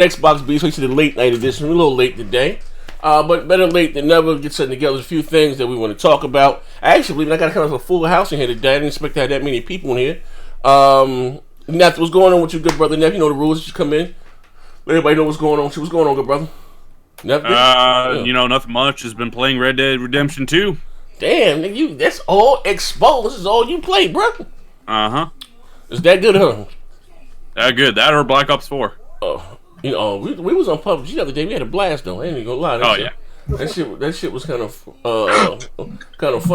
Xbox Beast. We see the late night edition. We're a little late today, but better late than never. Get something together. There's a few things that we want to talk about. I actually believe I got kind of a full house in here today. I didn't expect to have that many people in here. Neff, what's going on with you, good brother? Neff, you know the rules. You come in. Let everybody know what's going on. What's going on, good brother? Neff, you know, nothing much. Has been playing Red Dead Redemption 2. Damn, nigga, that's all exposed. This is all you play, bro. Is that good, huh? That good. That or Black Ops 4. Oh, you know, we was on PUBG the other day. We had a blast though. I ain't even gonna lie. That shit was kind of fun.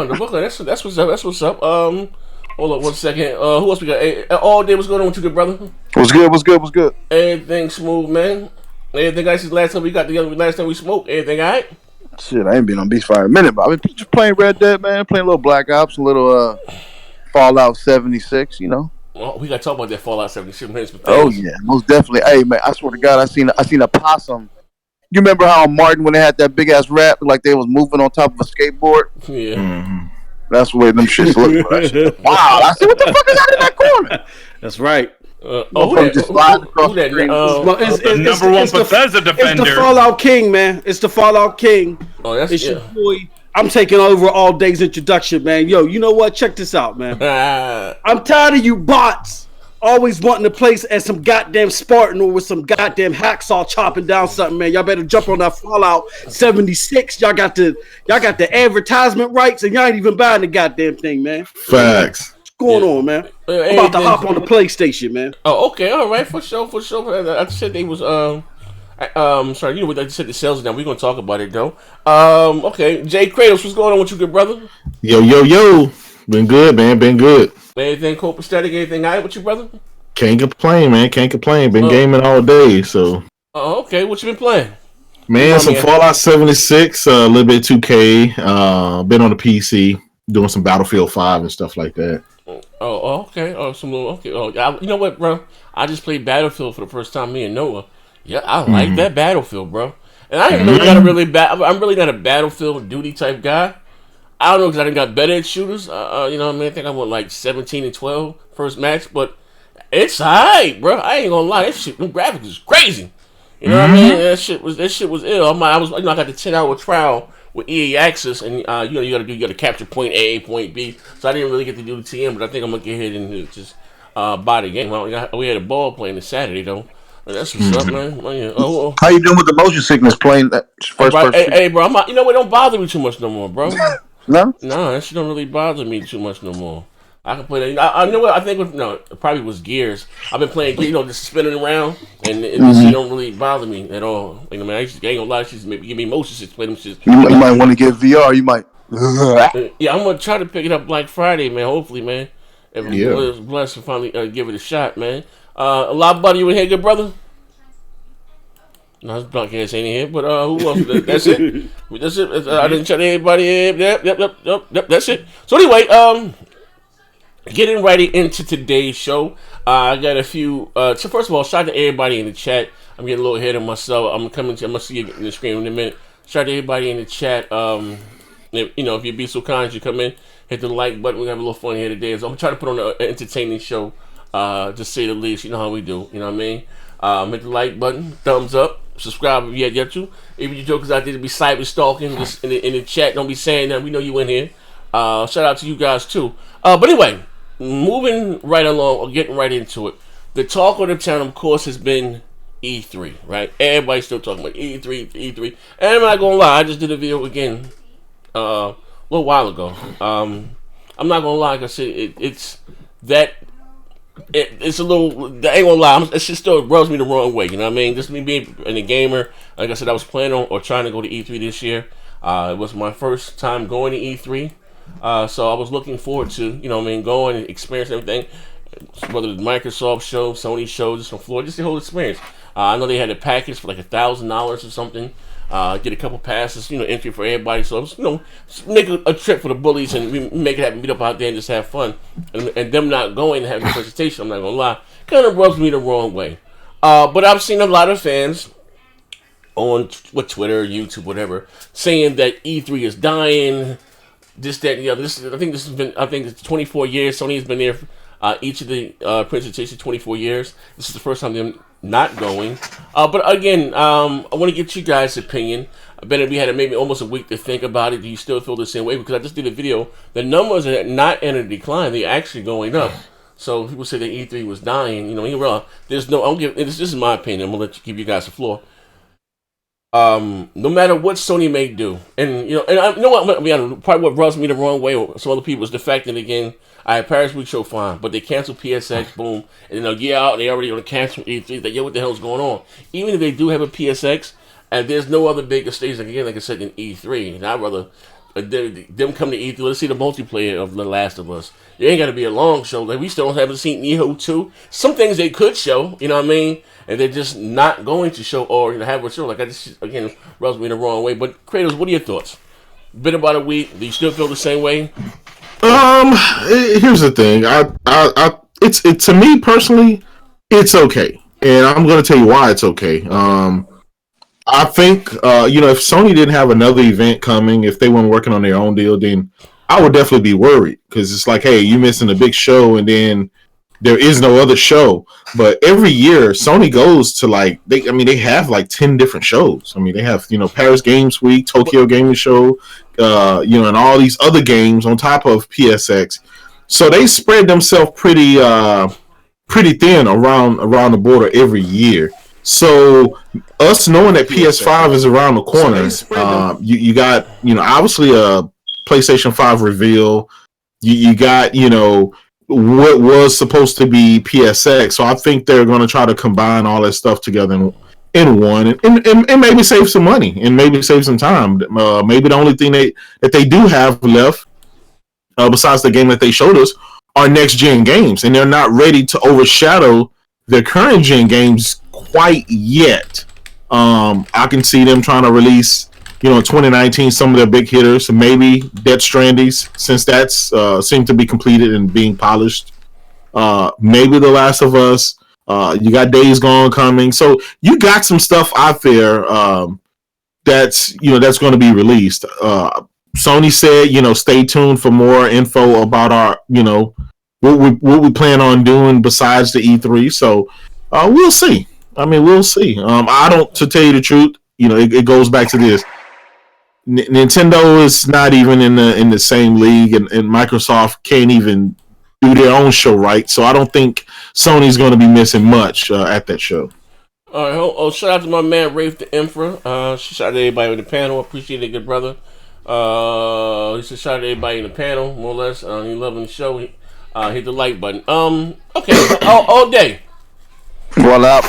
But okay, that's what's up. That's what's up. Hold up 1 second. Who else we got? All day. What's going on with you, good brother? What's good? Everything smooth, man. Everything I see last time we got together. Last time we smoked. Everything all right? Shit, I ain't been on Beast Fire in a minute, but I've been just playing Red Dead, man. Playing a little Black Ops, a little Fallout 76, you know. Oh, we got to talk about that Fallout 76 minutes. Oh yeah, most definitely. Hey man, I swear to God, I seen a possum. You remember how Martin, when they had that big ass rap, like they was moving on top of a skateboard? Yeah. Mm-hmm. That's the way them shits look. Wow, I said, what the fuck is out in that corner? That's right. Just slide across the screen. It's the number one Bethesda defender. It's the Fallout King, man. It's the Fallout King. Oh, that's it's your boy. I'm taking over all day's introduction, man. Yo, you know what? Check this out, man. I'm tired of you bots always wanting to place as some goddamn Spartan or with some goddamn hacksaw chopping down something, man. Y'all better jump on that Fallout 76. Y'all got the advertisement rights, and y'all ain't even buying the goddamn thing, man. Facts. What's going on, man? I'm about to hop on the PlayStation, man. Oh, okay, all right, for sure. I said they was sorry, you know what I said the sales now. We're gonna talk about it though. Okay, Jay Kratos, what's going on with you, good brother? Yo. Been good, man. Been good. Anything copacetic? Anything all right with you, brother? Can't complain, man. Been gaming all day, so. Oh, okay. What you been playing? Man, some Fallout 76, a little bit 2K. Been on the PC doing some Battlefield 5 and stuff like that. Oh, okay. Oh, you know what, bro? I just played Battlefield for the first time. Me and Noah. Yeah, I like that Battlefield, bro. And I ain't really I'm really not a Battlefield duty type guy. I don't know because I done got better at shooters. You know what I mean? I think I went like 17-12 first match, but it's alright, bro. I ain't gonna lie. That shit, them graphics is crazy. You know what I mean? That shit was ill. I got the 10-hour trial with EA Access, and you gotta capture point A, point B. So I didn't really get to do the TM, but I think I'm gonna get ahead and just buy the game. We had a ball playing this Saturday though. That's what's up, man. How you doing with the motion sickness playing that first person? Hey, bro, you know what? Don't bother me too much no more, bro. No, that shit don't really bother me too much no more. I can play that. I know what I think. It probably was Gears. I've been playing, just spinning around, and this shit don't really bother me at all. I mean, I ain't gonna lie. She's maybe give me motion sickness, play them shit. You might want to get VR. You might. Yeah, I'm gonna try to pick it up Black Friday, man. Hopefully, man. If I'm blessed to finally give it a shot, man. A lot, buddy, you in here, good brother? No, Blunt can't say anything here, but who else? That's it. That's it. I didn't shut anybody. Yep. That's it. So anyway, getting right into today's show. I got a few. So first of all, shout out to everybody in the chat. I'm getting a little ahead of myself. I'm gonna see you in the screen in a minute. Shout out to everybody in the chat. If you'd be so kind, you come in, hit the like button. We have a little fun here today. So I'm trying to put on an entertaining show, to say the least. You know how we do. You know what I mean? Hit the like button, thumbs up. Subscribe if you yet to. If you jokers out there to be cyber stalking just in the chat, don't be saying that. We know you in here. Shout out to you guys too. But anyway, moving right along or getting right into it. The talk of the town, of course, has been E3, right? Everybody's still talking about E3. And I'm not gonna lie, I just did a video again a little while ago. I'm not gonna lie, like I said, it's that. It's a little. I ain't gonna lie. It still rubs me the wrong way. You know what I mean? Just me being a gamer. Like I said, I was planning on or trying to go to E3 this year. It was my first time going to E3, so I was looking forward to going and experiencing everything. Whether the Microsoft show, Sony show, just on floor, just the whole experience. I know they had a package for like $1,000 or something. Get a couple passes, entry for everybody. So I was, make a trip for the bullies and we make it happen, meet up out there and just have fun. And them not going and having a presentation, I'm not gonna lie, kind of rubs me the wrong way. But I've seen a lot of fans on Twitter, YouTube, whatever, saying that E3 is dying. This, that, and the other. I think it's 24 years. Sony has been there each of the presentations 24 years. This is the first time not going. But again, I want to get you guys' opinion. I bet we had maybe almost a week to think about it. Do you still feel the same way? Because I just did a video. The numbers are not in a decline; they're actually going up. So people say that E3 was dying. There's no. This is my opinion. I'm gonna give you guys the floor. No matter what Sony may do, and I know what probably what rubs me the wrong way, or some other people is the fact that again, I had Paris Week Show fine, but they canceled PSX, boom, and they already gonna cancel E3. Like, what the hell's going on? Even if they do have a PSX, and there's no other bigger stage like I said, than E3, and I'd rather them come to E3. Let's see the multiplayer of The Last of Us. It ain't got to be a long show. Like, we still haven't seen Neo 2. Some things they could show, you know what I mean? And they're just not going to show or have a show. Like, I just, again, rubs me the wrong way. But, Kratos, what are your thoughts? Been about a week. Do you still feel the same way? Here's the thing. It's to me personally, it's okay. And I'm going to tell you why it's okay. I think, if Sony didn't have another event coming, if they weren't working on their own deal, then I would definitely be worried. Because it's like, hey, you're missing a big show, and then there is no other show. But every year, Sony goes to, they have, 10 different shows. I mean, they have, Paris Games Week, Tokyo Gaming Show, and all these other games on top of PSX. So they spread themselves pretty thin around the border every year. So us knowing that PS5 is around the corner, you got, obviously a PlayStation 5 reveal. You got, what was supposed to be PSX. So I think they're going to try to combine all that stuff together in one and maybe save some money and maybe save some time. Maybe the only thing that they do have left, besides the game that they showed us, are next-gen games. And they're not ready to overshadow their current-gen games quite yet. I can see them trying to release, in 2019, some of their big hitters. Maybe Death Stranding, since that's seemed to be completed and being polished. Maybe The Last of Us. You got Days Gone coming. So you got some stuff out there that's going to be released. Sony said, stay tuned for more info about our, what we plan on doing besides the E3. So we'll see. I mean, we'll see. To tell you the truth, it goes back to this. Nintendo is not even in the same league, and Microsoft can't even do their own show right. So I don't think Sony's going to be missing much at that show. All right. Shout out to my man Rafe the Emperor. Shout out to everybody on the panel. Appreciate it, good brother. He said shout out to everybody in the panel, more or less. He loving the show. Hit the like button. Okay. All day. Roll up.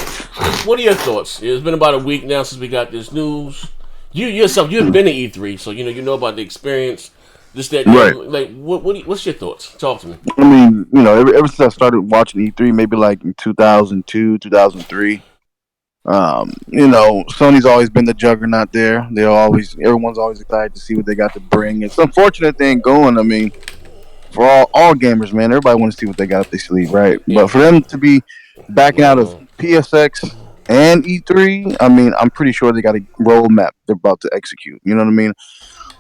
What are your thoughts? It's been about a week now since we got this news. You yourself, you've been to E3, so you know about the experience. This, that, right? What's your thoughts? Talk to me. I mean, ever since I started watching E3, maybe like in 2002, 2003. Sony's always been the juggernaut there. Everyone's always excited to see what they got to bring. It's unfortunate they ain't going. I mean, for all gamers, man, everybody wants to see what they got up their sleeve, right? Yeah. But for them to be backing out of PSX and E3, I mean, I'm pretty sure they got a roadmap they're about to execute. You know what I mean?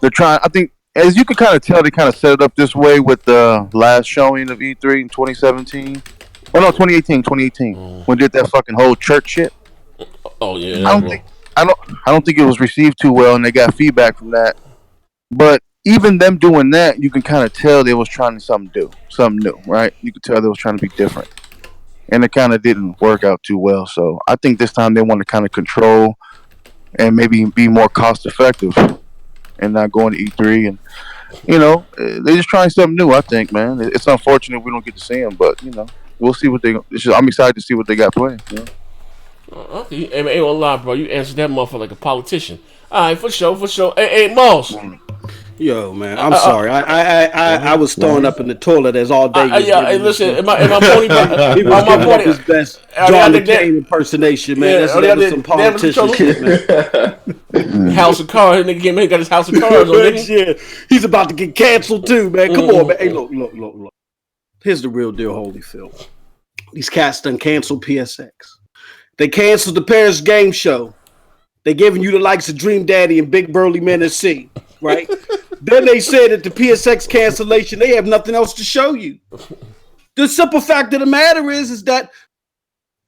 They're trying. I think, as you can kind of tell, they kind of set it up this way with the last showing of E3 in 2017. Oh no, 2018. When they did that fucking whole church shit. Oh yeah. I don't think it was received too well, and they got feedback from that. But even them doing that, you can kind of tell they was trying something new, right? You could tell they was trying to be different, and it kind of didn't work out too well. So I think this time they want to kind of control and maybe be more cost effective, and not going to E3. And they're just trying something new. I think, man, it's unfortunate we don't get to see them, but we'll see what I'm excited to see what they got planned. Okay, ain't gonna lie, bro. You answered that motherfucker like a politician. All right, for sure. Hey, Moss. Yo, man, I'm sorry. I was throwing up in the toilet as all day. Hey, listen, am I pony back? He was giving up his best John McCain impersonation, man. That was some politician shit, man. House of Cards, nigga came in, got his House of Cards on, nigga. Yeah, he's about to get canceled too, man. Come on, man. Hey, look. Here's the real deal, Holyfield. These cats done canceled PSX. They canceled the Paris Game Show. They giving you the likes of Dream Daddy and Big Burly Men at Sea, right? Then they said that the PSX cancellation, they have nothing else to show you. The simple fact of the matter is that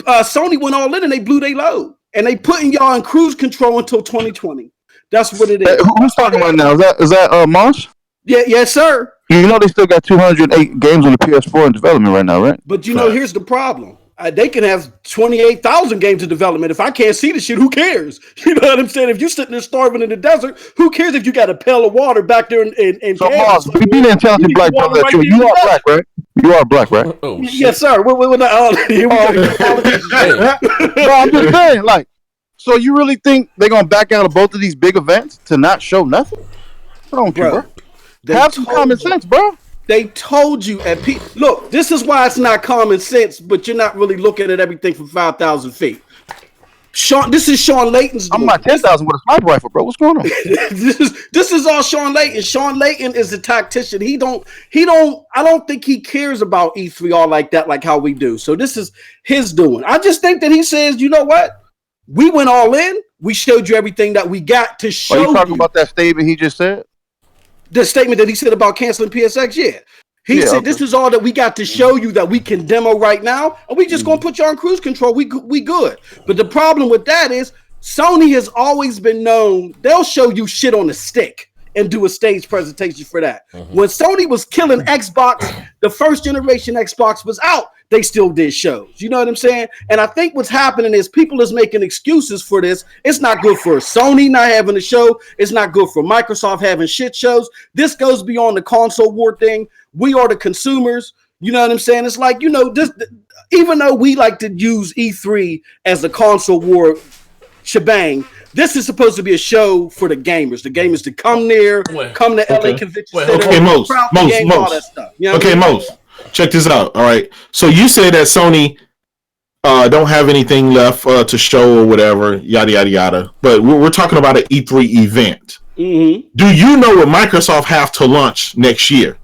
Sony went all in and they blew their load, and they putting y'all in cruise control until 2020. That's what it is. Who's talking right now? Is that Moss? Yeah, yes, sir. You know they still got 208 games on the PS4 in development right now, right? But you know, here's the problem. They can have 28,000 games in development. If I can't see the shit, who cares? You know what I'm saying? If you're sitting there starving in the desert, who cares if you got a pail of water back there in so, Moss, you being an intelligent black brother, right you are black, right? You are black, right? Oh, yes, sir. No, I'm just saying, like, so you really think they're gonna back out of both of these big events to not show nothing? I don't care, bro. Have some common sense, bro. They told you look, this is why it's not common sense, but you're not really looking at everything from 5,000 feet. This is Sean Layton's. I'm at 10,000 with a sniper rifle, bro. What's going on? this is all Sean Layton. Sean Layton is a tactician. I don't think he cares about E3 all like that, like how we do. So this is his doing. I just think that he says, you know what? We went all in. We showed you everything that we got to show. Are you talking about that statement he just said? The statement that he said about canceling PSX, yeah. He said, this is all that we got to show you that we can demo right now, and we just going to put you on cruise control. We good. But the problem with that is Sony has always been known, they'll show you shit on a stick and do a stage presentation for that. When Sony was killing Xbox, the first generation Xbox was out, they still did shows. You know what I'm saying? And I think what's happening is people is making excuses for this. It's not good for Sony not having a show. It's not good for Microsoft having shit shows. This goes beyond the console war thing. We are the consumers. You know what I'm saying? It's like, you know, this, even though we like to use E3 as the console war shebang, this is supposed to be a show for the gamers. The gamers to come near, come to LA Convention Center. Okay, Most. All that stuff. You know okay, Most. Check this out. All right. So you say that Sony don't have anything left to show or whatever, yada, yada, yada. But we're talking about an E3 event. Mm-hmm. Do you know what Microsoft have to launch next year?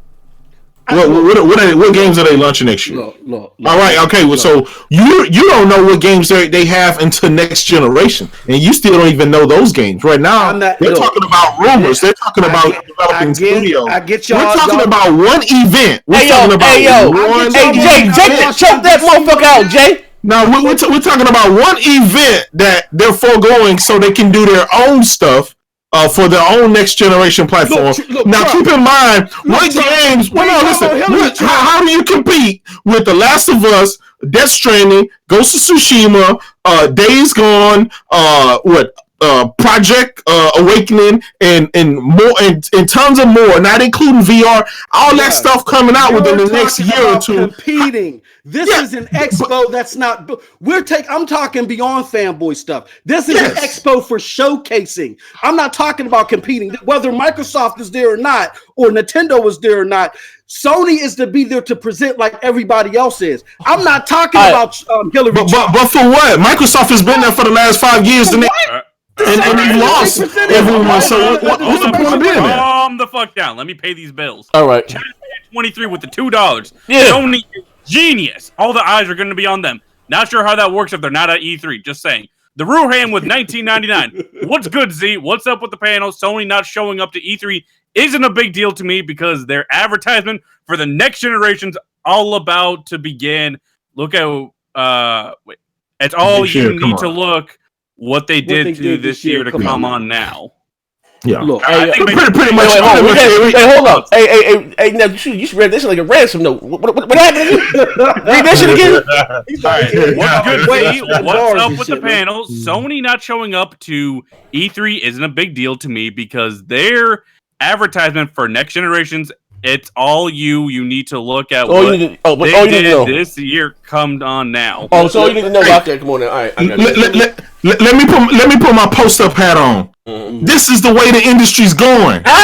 What games are they launching next year? Look. All right, okay. Well, so you don't know what games they have until next generation, and you still don't even know those games right now. They're talking about rumors. They're talking about developing studios. I get y'all. We're talking about one event. We're talking about one. Hey, Jay, choke that motherfucker out, Jay. Now we're talking about one event that they're foregoing so they can do their own stuff. For their own next generation platform. Now, keep in mind, what games? Well, no, listen. How do you compete with The Last of Us, Death Stranding, Ghost of Tsushima, Days Gone, Project Awakening, and more, and tons of more, not including VR, all that stuff coming out within the next year or two. Competing. This is an expo that's not. I'm talking beyond fanboy stuff. This is an expo for showcasing. I'm not talking about competing. Whether Microsoft is there or not, or Nintendo is there or not, Sony is to be there to present like everybody else is. I'm not talking about Hillary. But for what? Microsoft has been there for the last 5 years, and they've lost everyone. So what's the point of being there? Calm the fuck down. Let me pay these bills. All right. 23 with the $2. Yeah. Sony is genius. All the eyes are going to be on them. Not sure how that works if they're not at E3. Just saying. The Ruhan with $19.99. What's good, Z? What's up with the panel? Sony not showing up to E3 isn't a big deal to me because their advertisement for the next generation's all about to begin. Look at it's all you need to look what they did to this year to come on now. Yeah, look, I think pretty much. Hey, hold up. Hey, now you should read this like a ransom note. What happened? Read that shit again. What's up with the panel? Sony not showing up to E3 isn't a big deal to me because their advertisement for next generations, it's all you need to look at what they did this year come on now. Oh, so all you need to know about that. Come on now. All right, I got let me put my post up hat on. Mm-hmm. This is the way the industry's going. Take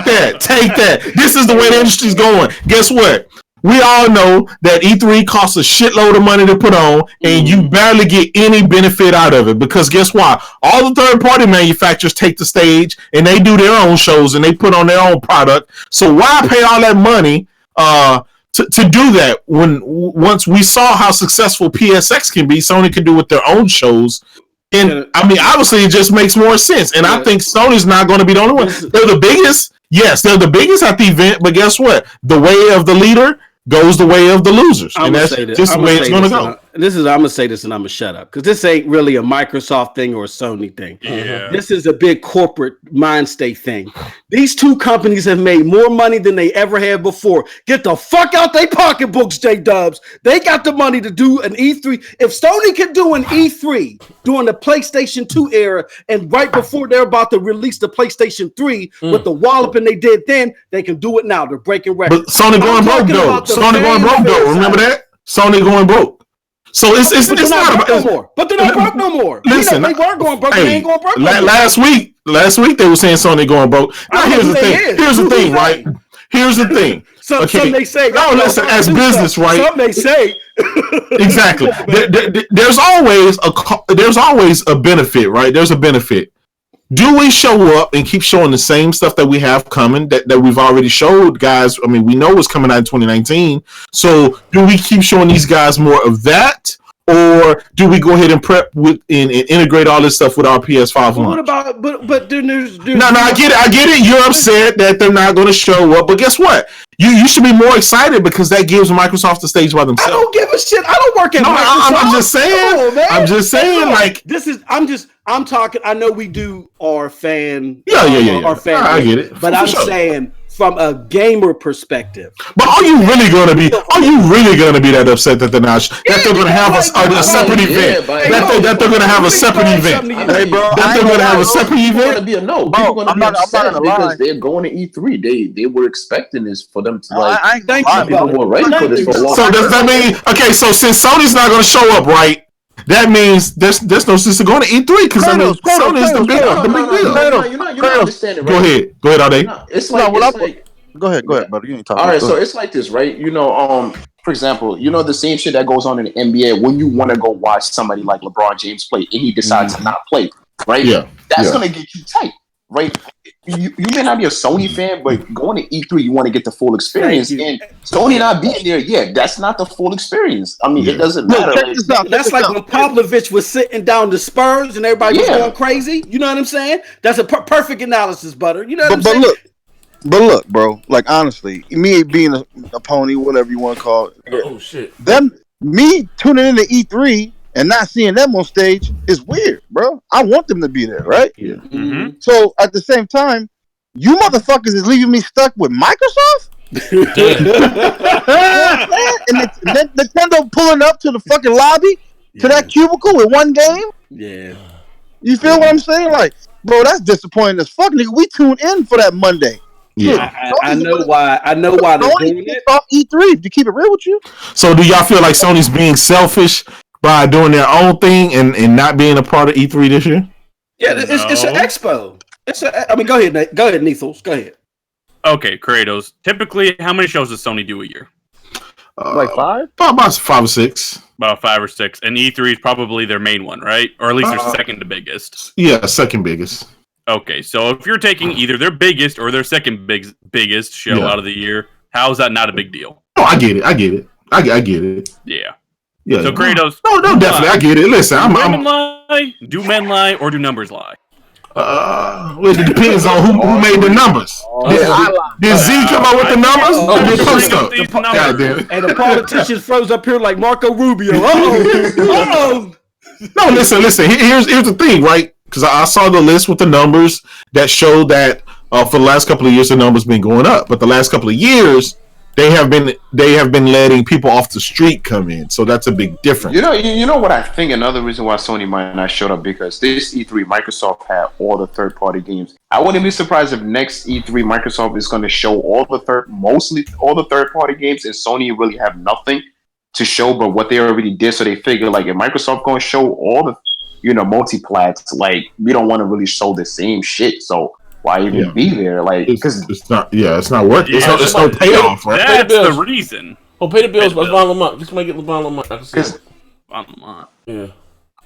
that. This is the way the industry's going. Guess what? We all know that E3 costs a shitload of money to put on, and you barely get any benefit out of it. Because guess what? All the third-party manufacturers take the stage, and they do their own shows, and they put on their own product. So why pay all that money to do that when once we saw how successful PSX can be, Sony can do with their own shows? And I mean, obviously, it just makes more sense. And I think Sony's not going to be the only one. They're the biggest. Yes, they're the biggest at the event. But guess what? The way of the leader goes the way of the losers, I'm and that's just the way it's going to go. I'm gonna say this, and I'm gonna shut up because this ain't really a Microsoft thing or a Sony thing. Yeah. This is a big corporate mind state thing. These two companies have made more money than they ever had before. Get the fuck out their pocketbooks, J-Dubs. They got the money to do an E3. If Sony could do an E3 during the PlayStation 2 era, and right before they're about to release the PlayStation 3 with the walloping they did then, they can do it now. They're breaking records. But Sony going broke though. Sony going broke though. Remember that? Sony going broke. So it's not about no more. But they're not broke no more. Listen, they weren't going broke. Hey, they ain't going broke. Last week they were saying Sony going broke. Now here's the thing. Here's the thing, right? Here's the thing. Some may say. No, listen. As business, right? Some may say. Exactly. There's always a benefit, right? There's a benefit. Do we show up and keep showing the same stuff that we have coming that we've already showed, guys? I mean, we know what's coming out in 2019. So do we keep showing these guys more of that? Or do we go ahead and prep with and integrate all this stuff with our PS5 launch? What about but there's No, I get it. You're upset that they're not going to show up, but guess what? You should be more excited because that gives Microsoft the stage by themselves. I don't give a shit. I don't work at Microsoft. I'm just saying. I'm just saying. Like this is. I'm talking. I know we do our fan. Yeah. Our fan. I get it. But I'm saying from a gamer perspective. But are you really gonna be that upset that they're not that they're gonna have a separate event? That they're gonna have a separate event. Hey, bro, that they're gonna have a separate event. Going to be a no. People going to be upset because they're going to E3. They were expecting this for them to like. People were ready for this for a long time. So does that mean okay? So since Sony's not gonna show up, right? That means there's no sense of going to E3 because I mean Sony's the big deal. You're not understanding. Right? Go ahead, Ade. It's like go ahead, brother. You ain't talking. All right, so it's like this, right? You know, for example, you know the same shit that goes on in the NBA when you want to go watch somebody like LeBron James play and he decides to not play, right? Yeah, that's gonna get you tight, right? You may not be a Sony fan, but going to E3, you want to get the full experience. And Sony not being there, that's not the full experience. I mean, it doesn't matter. That's like when Pavlovich was sitting down the Spurs and everybody was going crazy. You know what I'm saying? That's a perfect analysis, Butter. You know what I'm saying? But look, bro. Like honestly, me being a pony, whatever you want to call it. Oh shit. Me tuning into E3 and not seeing them on stage is weird, bro. I want them to be there, right? Yeah. Mm-hmm. So at the same time, you motherfuckers is leaving me stuck with Microsoft. And Nintendo pulling up to the fucking lobby to that cubicle with one game. Yeah. You feel what I'm saying? Like, bro, that's disappointing as fuck, nigga. We tuned in for that Monday. Yeah, I know why they're doing it. Off E3 to keep it real with you. So do y'all feel like Sony's being selfish by doing their own thing and not being a part of E3 this year? Yeah, it's an expo. Go ahead, Nate. Go ahead, Nethos. Go ahead. Okay, Kratos. Typically, how many shows does Sony do a year? Like 5? About 5 or 6. About 5 or 6. And E3 is probably their main one, right? Or at least their second to biggest. Yeah, second biggest. Okay, so if you're taking either their biggest or their second biggest show out of the year, how is that not a big deal? Oh, I get it. I get it. Yeah. Yeah. So Kratos. No, definitely. I get it. Listen, do women lie? Do men lie or do numbers lie? Well, it depends on who made the numbers. Did Z come up with the numbers? Or did Post up? God damn it. And the politicians froze up here like Marco Rubio. Uh-oh. No, listen. Here's the thing, right? Because I saw the list with the numbers that showed that for the last couple of years the numbers been going up, but the last couple of years they have been letting people off the street come in, so that's a big difference. You know what I think another reason why Sony might not showed up, because this E3 Microsoft had all the third-party games. I wouldn't be surprised if next E3 Microsoft is going to show mostly all the third-party games, and Sony really have nothing to show but what they already did. So they figure like if Microsoft going to show all the multi-plats, like we don't want to really show the same shit, so why even be there? Like, because it's not worth it. It's no payoff, right? That's the reason. Oh, pay the bills by LeBron Lamont. Just make it LeBron Lamont. LeBron Lamont. Yeah.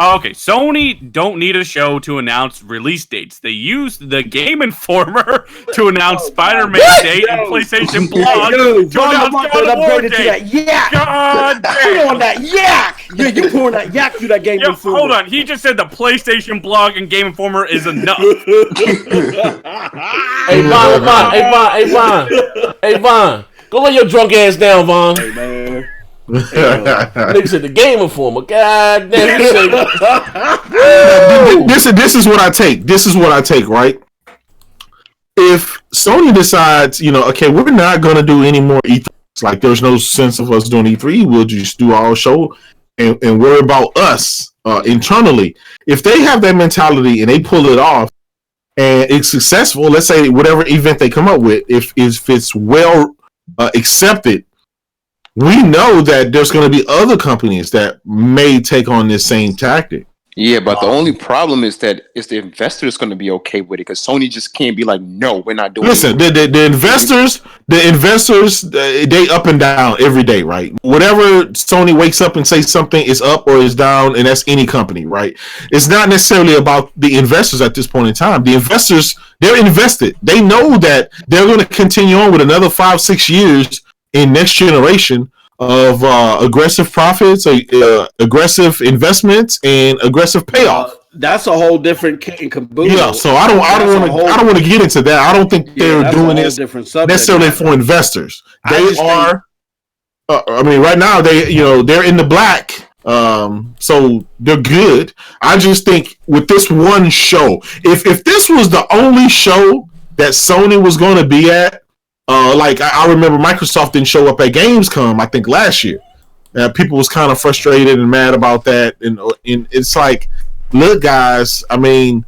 Oh, okay, Sony don't need a show to announce release dates. They used the Game Informer to announce Spider-Man date and PlayStation Blog to announce God of War date. God damn. You on that yak? Yeah, you pouring that yak through that Game Informer. Hold on, he just said the PlayStation Blog and Game Informer is enough. Hey, Von. Go lay your drunk ass down, Vaughn. Hey, man. Nigga said the game informer. God damn. This is what I take. This is what I take, right? If Sony decides, okay, we're not going to do any more E3, like there's no sense of us doing E3, we'll just do our show and worry about us internally. If they have that mentality and they pull it off and it's successful, let's say whatever event they come up with, if it's well accepted, we know that there's going to be other companies that may take on this same tactic. Yeah, but the only problem is that the investors going to be okay with it because Sony just can't be like, no, we're not doing. Listen, the investors, they up and down every day, right? Whatever Sony wakes up and says something is up or is down, and that's any company, right? It's not necessarily about the investors at this point in time. The investors, they're invested. They know that they're going to continue on with another 5-6 years in next generation of aggressive profits, aggressive investments, and aggressive payoff. That's a whole different kit and caboodle. Yeah, so I don't want to get into that. I don't think they're doing this necessarily for investors. They are. Right now they're in the black, so they're good. I just think with this one show, if this was the only show that Sony was going to be at. Like I remember Microsoft didn't show up at Gamescom, I think last year. People was kind of frustrated and mad about that, and it's like, look, guys. I mean,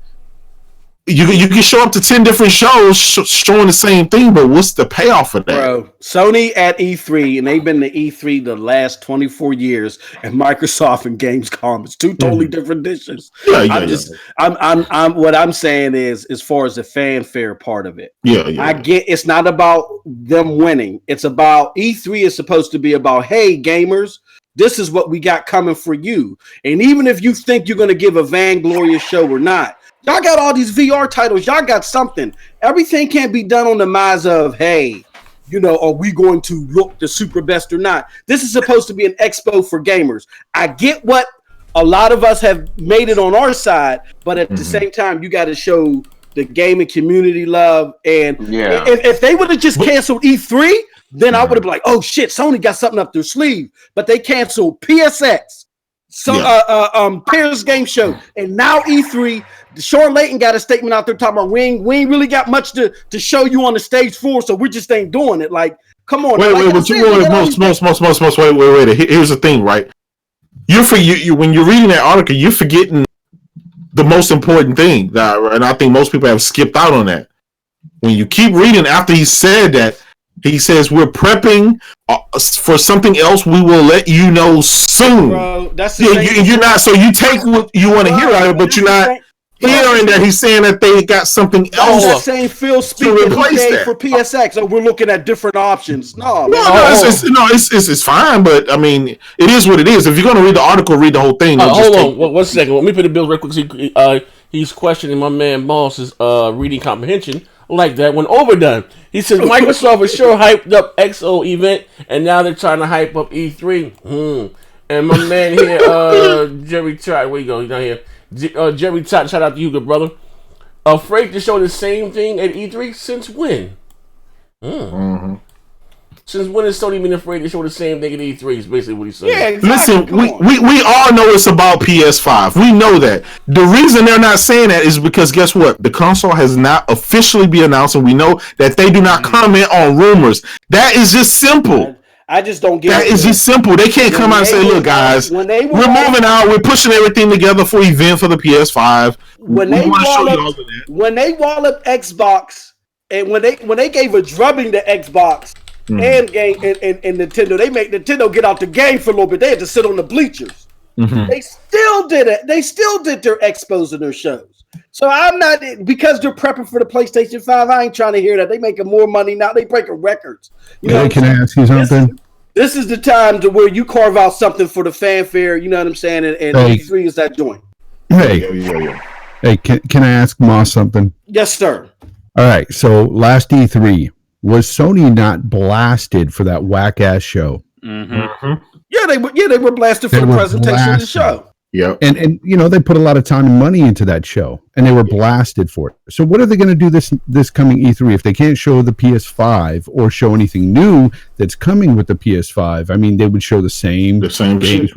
you can show up to 10 different shows showing the same thing, but what's the payoff for that? Bro, Sony at E3, and they've been to E3 the last 24 years, and Microsoft and Gamescom. It's two totally different dishes. I'm what I'm saying is, as far as the fanfare part of it, I get it's not about them winning. It's about E3 is supposed to be about, hey, gamers, this is what we got coming for you. And even if you think you're going to give a vainglorious show or not, y'all got all these VR titles. Y'all got something. Everything can't be done on the minds of, hey, are we going to look the super best or not? This is supposed to be an expo for gamers. I get what a lot of us have made it on our side, but at the same time, you got to show the gaming community love. And if they would have just canceled E3, then I would have been like, oh shit, Sony got something up their sleeve. But they canceled PSX. Paris Game Show, and now E3. Sean Layton got a statement out there talking about we ain't really got much to show you on the stage floor, so we just ain't doing it. Like, come on. Wait. Here's the thing, right? When you're reading that article, you're forgetting the most important thing, and I think most people have skipped out on that. When you keep reading after he said that, he says we're prepping for something else. We will let you know soon. Bro, that's you're not. So you take what you want to hear out of it, but you're not hearing that he's saying that they got something else. That same Phil speak that he gave for PSX. So we're looking at different options. It's fine, but I mean, it is what it is. If you're going to read the article, read the whole thing. Hold on, 1 second. Let me put the bill real quick. He's questioning my man Moss's reading comprehension. Like that when overdone. He says Microsoft is sure hyped up XO event, and now they're trying to hype up E3. And my man here, Jerry Trott, where you go? He's not here. Jerry Trott, shout out to you, good brother. Afraid to show the same thing at E3 since when? Since when is Sony been afraid to show the same thing at E3 is basically what he's saying. Yeah, exactly. Listen, we all know it's about PS5. We know that. The reason they're not saying that is because guess what? The console has not officially been announced, and we know that they do not comment on rumors. That is just simple. I just don't get that. Is just simple. They can't come out and say, look, guys, we're moving out. We're pushing everything together for event for the PS5. When they walloped Xbox, and when they gave a drubbing to Xbox, and Nintendo, they make Nintendo get out the game for a little bit. They had to sit on the bleachers. They still did it. They still did their expos and their shows. So I'm not, because they're prepping for the PlayStation 5. I ain't trying to hear that. They making more money now. They breaking records. Can I ask you something? This is the time to where you carve out something for the fanfare. You know what I'm saying? And E3 is that joint. Hey, can I ask Moss something? Yes, sir. All right. So last E3. Was Sony not blasted for that whack ass show? Yeah, they were blasted for the presentation of the show. Yeah. And you know, they put a lot of time and money into that show, and they were blasted for it. So what are they going to do this coming E3 if they can't show the PS5 or show anything new that's coming with the PS5? I mean, they would show the same shit.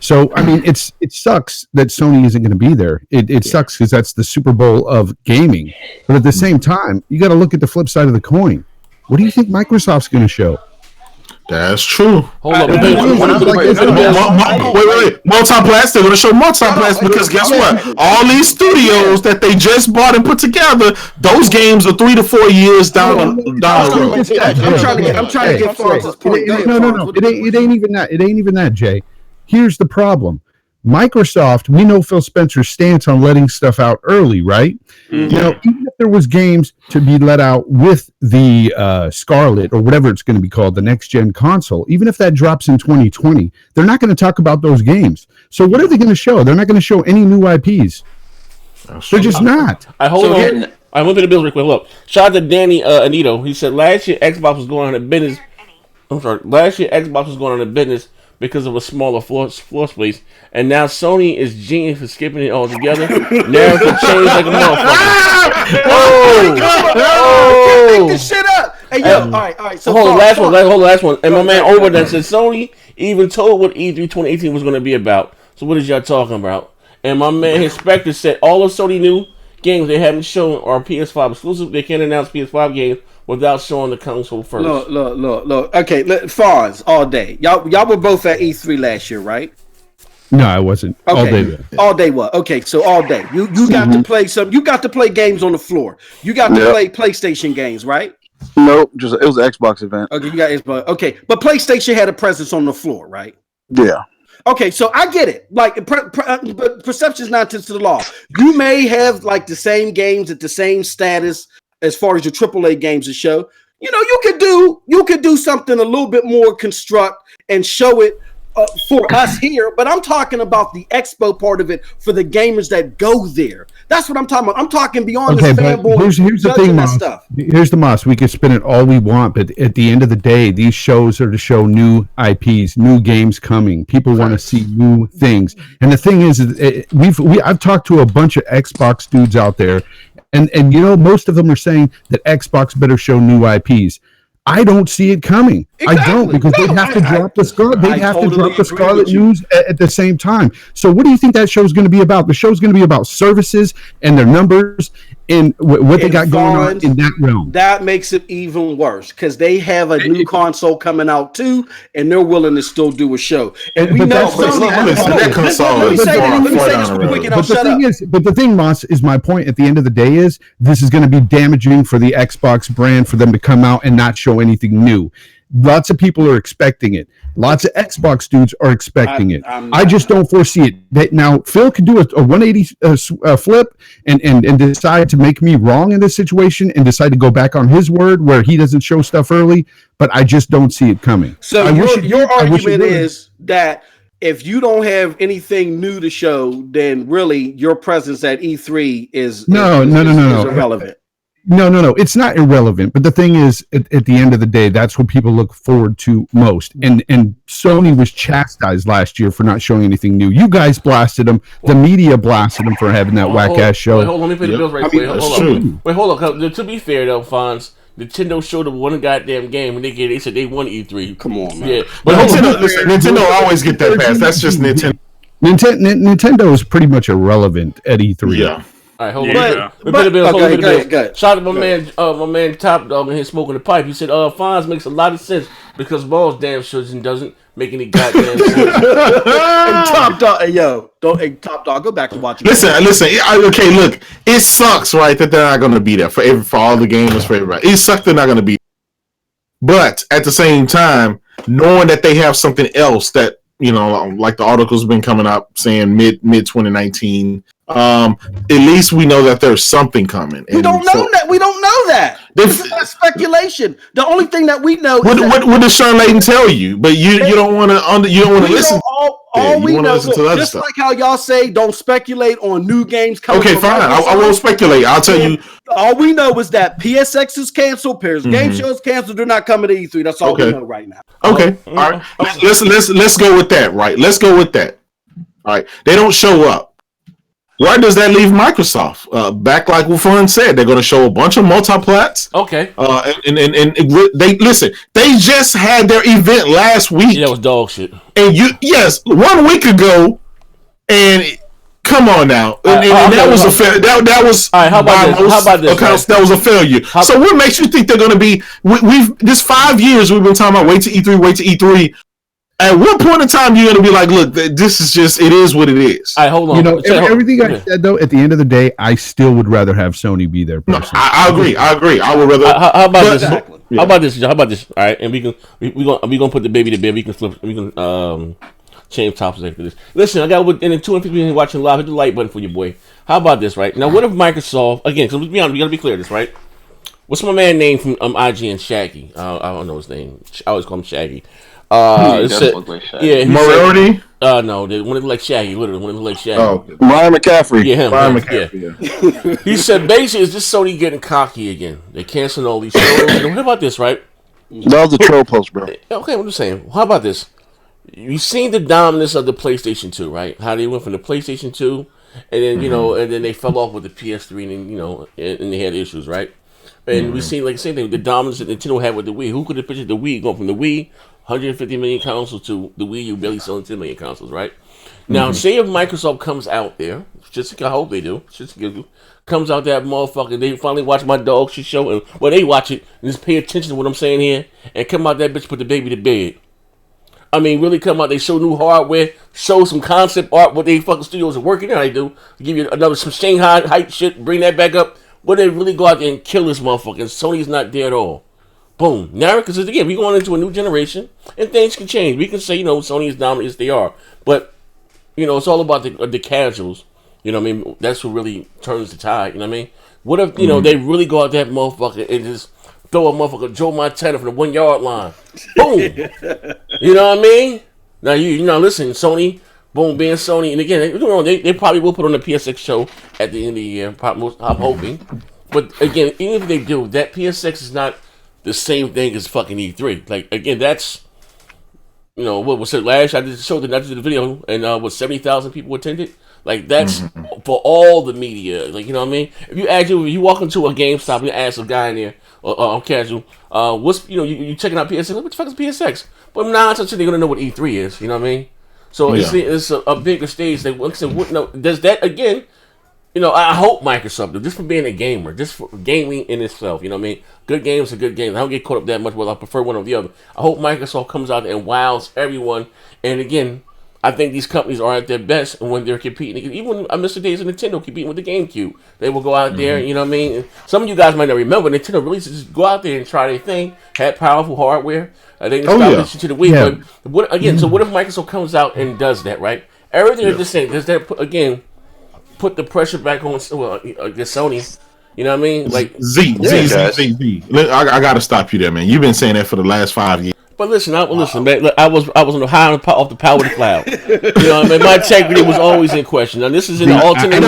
So I mean, it sucks that Sony isn't going to be there. It sucks because that's the Super Bowl of gaming. But at the same time, you got to look at the flip side of the coin. What do you think Microsoft's going to show? That's true. Hold on. Wait. Multiplast. They're going to show Multiplast because guess what? All these studios that they just bought and put together, those games are 3 to 4 years down the road. I'm trying to get Fonz's point. No. It ain't even that. It ain't even that, Jay. Here's the problem. Microsoft, we know Phil Spencer's stance on letting stuff out early, right? You know, even if there was games to be let out with the Scarlet or whatever it's going to be called, the next gen console, even if that drops in 2020, they're not going to talk about those games. So what are they going to show? They're not going to show any new IPs. They're just not. Hold on. I went to the bills real quick. Look, shout out to Danny Anito. He said last year Xbox was going on a business. Last year Xbox was going on a business because of a smaller floor space, and now Sony is genius for skipping it altogether. Now it can change like a motherfucker. Make this shit up. Hey, yo, all right. So hold on, last one. And my man over there said Sony even told what E3 2018 was going to be about. So what is y'all talking about? And my man Inspector said all of Sony new games they haven't shown are PS5 exclusive. They can't announce PS5 games without showing the console first. Look. Okay, Fonz, all day. Y'all were both at E3 last year, right? No, I wasn't. Okay. All day what? Okay, so all day. You got to play you got to play games on the floor. You got to play PlayStation games, right? Nope, it was an Xbox event. Okay, you got Xbox. Okay, but PlayStation had a presence on the floor, right? Yeah. Okay, so I get it. Like, but perception is not to the law. You may have like the same games at the same status as far as your AAA games to show. You know, you could do something a little bit more construct and show it for us here. But I'm talking about the expo part of it for the gamers that go there. That's what I'm talking about. I'm talking beyond the fanboy. Here's the thing, Moss. Here's the Moss. We can spin it all we want, but at the end of the day, these shows are to show new IPs, new games coming. People want to see new things. And the thing is, I've talked to a bunch of Xbox dudes out there, and you know, most of them are saying that Xbox better show new IPs. I don't see it coming. Exactly. I don't, because they'd have to drop the Scarlet. They'd have to drop the Scarlet news at the same time. So what do you think that show's going to be about? The show's going to be about services and their numbers and what they got going on in that realm. That makes it even worse because they have a new console coming out too, and they're willing to still do a show. And we know that console is But the thing, Moss, is my point at the end of the day is this is going to be damaging for the Xbox brand for them to come out and not show anything new. Lots of people are expecting it. Lots of Xbox dudes are expecting it. I just don't foresee it. Now, Phil could do a 180 flip and decide to make me wrong in this situation and decide to go back on his word where he doesn't show stuff early, but I just don't see it coming. So your argument is that if you don't have anything new to show, then really your presence at E3 is irrelevant. No. It's not irrelevant. But the thing is, at the end of the day, that's what people look forward to most. And Sony was chastised last year for not showing anything new. You guys blasted them. The media blasted them for having that whack-ass show. Hold on, let me pay the bills right quick. Hold on. To be fair, though, Fonz, Nintendo showed them one goddamn game and they said they won E3. Come on, man. Yeah. But Nintendo always get that pass. That's just Nintendo. Nintendo is pretty much irrelevant at E3. Yeah. All right, hold on. Go Shout out to my man Top Dog and his smoking the pipe. He said, Fonz makes a lot of sense because Balls damn sure doesn't make any goddamn sense. And Top Dog, Top Dog, go back to watching. Listen. Okay, look, it sucks, right, that they're not going to be there for all the gamers, for everybody. It sucks they're not going to be there. But at the same time, knowing that they have something else that, you know, like the article's been coming up saying mid 2019. At least we know that there's something coming. We don't know that. We don't know that. This is not speculation. The only thing that we know. What does Sean Layden tell you? But you don't want to listen. All we know, just like how y'all say, don't speculate on new games coming. Okay, fine. I won't speculate. I'll tell you. All we know is that PSX is canceled. Paris Game Show is canceled. They're not coming to E3. That's all we know right now. Okay, all right. Let's go with that. Right. Let's go with that. All right, they don't show up. Where does that leave Microsoft? Back like Fun said, they're going to show a bunch of multiplats. Okay. And they listen. They just had their event last week. Yeah, that was dog shit. And 1 week ago, and come on now, and that was a failure. That was all right. How about this? Right? That was a failure. So what makes you think they're going to be? We've this 5 years we've been talking about wait to E3, wait to E3. At what point in time you're going to be like, look, this is just, it is what it is. All right, hold on. You know, everything I said, though, at the end of the day, I still would rather have Sony be there. No, I agree. I would rather. How about this? Exactly. How about this? How about this? All right, and we gonna put the baby to bed. We can change topics after this. Listen, I got in the 250 people watching live. Hit the like button for your boy. How about this? Right now, what if Microsoft again? Because let's be honest, we gotta be clear. This right. What's my man name from IGN? Shaggy. I don't know his name. I always call him Shaggy. He does look like Shaggy. Yeah, Moriarty. No, they wanted to like Shaggy. Literally, wanted to like Shaggy. Oh, Ryan McCaffrey. Yeah, him. Ryan McCaffrey. Yeah. He said basically, is this Sony getting cocky again? They canceling all these shows. What about this, right? That was a troll post, bro. Okay, I'm just saying. How about this? You've seen the dominance of the PlayStation 2, right? How they went from the PlayStation 2, and then and then they fell off with the PS3, and and they had issues, right? And we've seen like the same thing, the dominance that Nintendo had with the Wii. Who could have pictured the Wii going from the Wii 150 million consoles to the Wii U barely selling 10 million consoles, right? Now, say if Microsoft comes out there, I hope they do, comes out that motherfucker, they finally watch my dog shit show, and they watch it, and just pay attention to what I'm saying here, and come out that bitch, put the baby to bed. I mean, really come out, they show new hardware, show some concept art, what they fucking studios are working on, they do, give you some Shanghai hype shit, bring that back up, but they really go out there and kill this motherfucker, and Sony's not there at all. Boom. Now, because again, we're going into a new generation, and things can change. We can say, Sony is dominant as they are, but, it's all about the casuals. You know what I mean? That's what really turns the tide, you know what I mean? What if, they really go out that motherfucker and just throw a motherfucker Joe Montana from the 1 yard line? Boom! You know what I mean? Now, listen, Sony, boom, being Sony, and again, they probably will put on the PSX show at the end of the year, I'm hoping. But again, even if they do, that PSX is not the same thing as fucking E3. Like, again, that's, what was it last year? I did the video, and 70,000 people attended? Like, that's for all the media. Like, you know what I mean? If you walk into a GameStop and you ask a guy in there, I'm casual, what's, you checking out PSX? What the fuck is PSX? But 9 times they're going to know what E3 is, you know what I mean? So it's a bigger stage. Does that, again, I hope Microsoft, just for being a gamer, just for gaming in itself, you know what I mean? Good games are good games. I don't get caught up that much, whether I prefer one or the other. I hope Microsoft comes out and wows everyone. And again, I think these companies are at their best when they're competing. Even I miss the days of Nintendo competing with the GameCube. They will go out there, you know what I mean? Some of you guys might not remember, Nintendo releases, just go out there and try their thing, had powerful hardware. They established to the Wii. Yeah. But what if Microsoft comes out and does that, right? Everything they're just saying, does that, put the pressure back on against Sony? You know what I mean? Like Z. I gotta stop you there, man. You've been saying that for the last 5 years. But listen, man. Look, I was on the high off the power of the cloud. You know what I mean? My integrity was always in question. Now this is in the alternate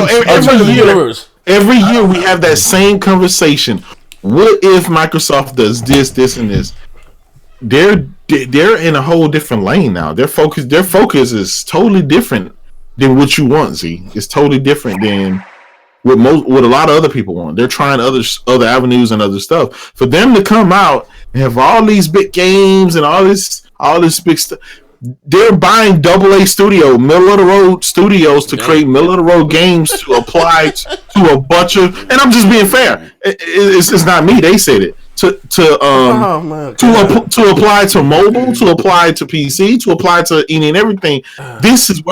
universe. Every year we have that same conversation. What if Microsoft does this, and this? They're in a whole different lane now. Their focus is totally different than what you want, Z. It's totally different than what a lot of other people want. They're trying other avenues and other stuff. For them to come out and have all these big games and all this big stuff, they're buying AA studio, middle of the road studios to create middle of the road games to apply to a bunch of. And I'm just being fair. It's not me. They said it. To apply to mobile, to apply to PC, to apply to any and everything. This is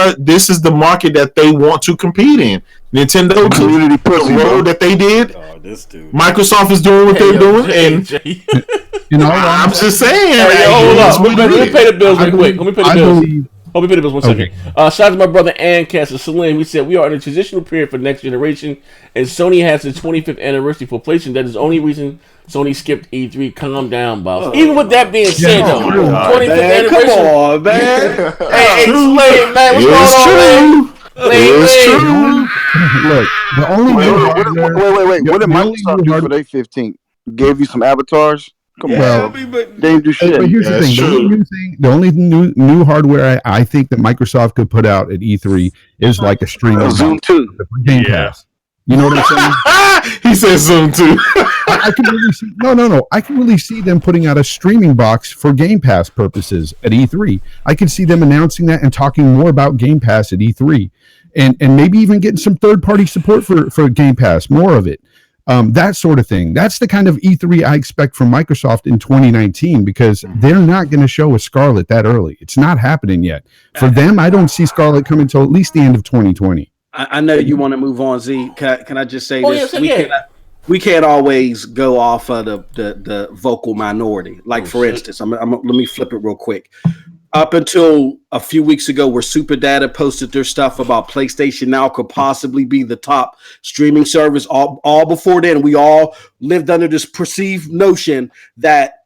the market that they want to compete in. Nintendo community put the road that they did. Microsoft is doing what they're doing, and I'm just saying. Hold up. Let me pay the bills real quick. Let me pay the bills. Let me pay the bills 1 second. Shout out to my brother Ancaster Salim. He said we are in a transitional period for next generation, and Sony has its 25th anniversary for PlayStation. That is the only reason Sony skipped E3. Calm down, boss. Even with that being said, though, 25th anniversary. Come on, man. Hey, Slade, man, what's going on, man? It's true. Look, the only wait. What did Microsoft do for their 15th? Gave you some avatars? Come Yeah, on. I mean, but They do shit. But here's Yeah, the it's thing: true. the only new hardware I think that Microsoft could put out at E3 is like a streaming Zoom box 2. for Game Yeah. Pass. You know what I'm saying? He says Zoom too. I can really see no. I can really see them putting out a streaming box for Game Pass purposes at E3. I can see them announcing that and talking more about Game Pass at E3, and maybe even getting some third party support for Game Pass, more of it. That sort of thing. That's the kind of E3 I expect from Microsoft in 2019 because they're not going to show a Scarlet that early. It's not happening yet. For them, I don't see Scarlet coming until at least the end of 2020. I know you want to move on, Z. Can I just say Oh, this? yes, We can't always go off of the vocal minority. Like, for instance, let me flip it real quick. Up until a few weeks ago, where Super Data posted their stuff about PlayStation Now could possibly be the top streaming service, all before then, we all lived under this perceived notion that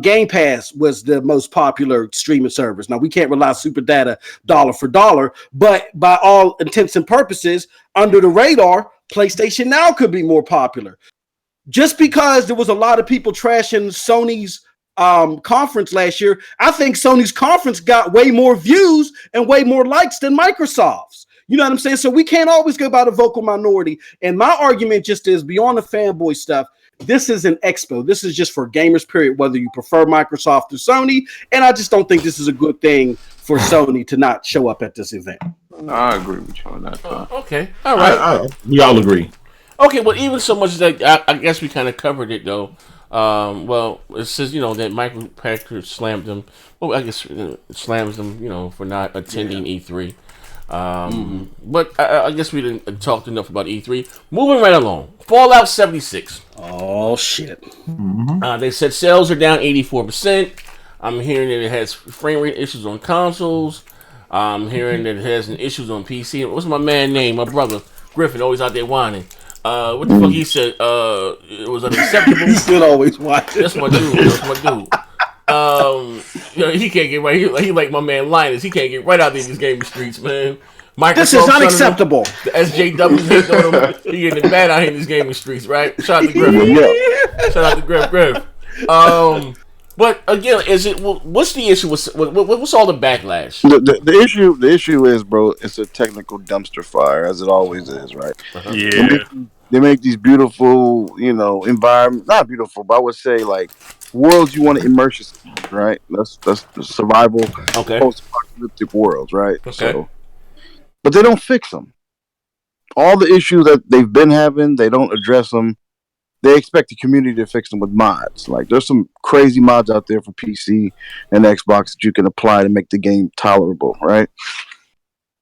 Game Pass was the most popular streaming service. Now, we can't rely on Super Data dollar for dollar, but by all intents and purposes, under the radar, PlayStation Now could be more popular. Just because there was a lot of people trashing Sony's conference last year, I think Sony's conference got way more views and way more likes than Microsoft's. You know what I'm saying? So we can't always go by the vocal minority. And my argument just is, beyond the fanboy stuff, this is an expo. This is just for gamers, period, whether you prefer Microsoft or Sony. And I just don't think this is a good thing for Sony to not show up at this event. I agree with you on that. Okay, all right. We all agree. Okay, well, even so much that I guess we kind of covered it though. Well, it says that Microsoft slammed them. Well, I guess slams them, for not attending E3. But I guess we didn't talk enough about E3. Moving right along, Fallout 76. Oh shit! They said sales are down 84%. I'm hearing that it has frame rate issues on consoles. I'm hearing that it has issues on PC. What's my man name? My brother Griffin, always out there whining. What the fuck he said? It was unacceptable. He still always watching. That's my dude. He can't get right. He like my man Linus. He can't get right out there in these gaming streets, man. Microsoft, This is unacceptable. The SJWs hit on him. He getting bad out here in these gaming streets, right? Shout out to Griffin. Shout out to Griff. But again, what's the issue? What's all the backlash? The issue is, bro, it's a technical dumpster fire, as it always is, right? Yeah. They make these beautiful, environment, not beautiful, but I would say like worlds you want to immerse yourself in, right? That's the survival, post-apocalyptic worlds, right? Okay. So, but they don't fix them. All the issues that they've been having, they don't address them. They expect the community to fix them with mods. Like, there's some crazy mods out there for PC and Xbox that you can apply to make the game tolerable, right?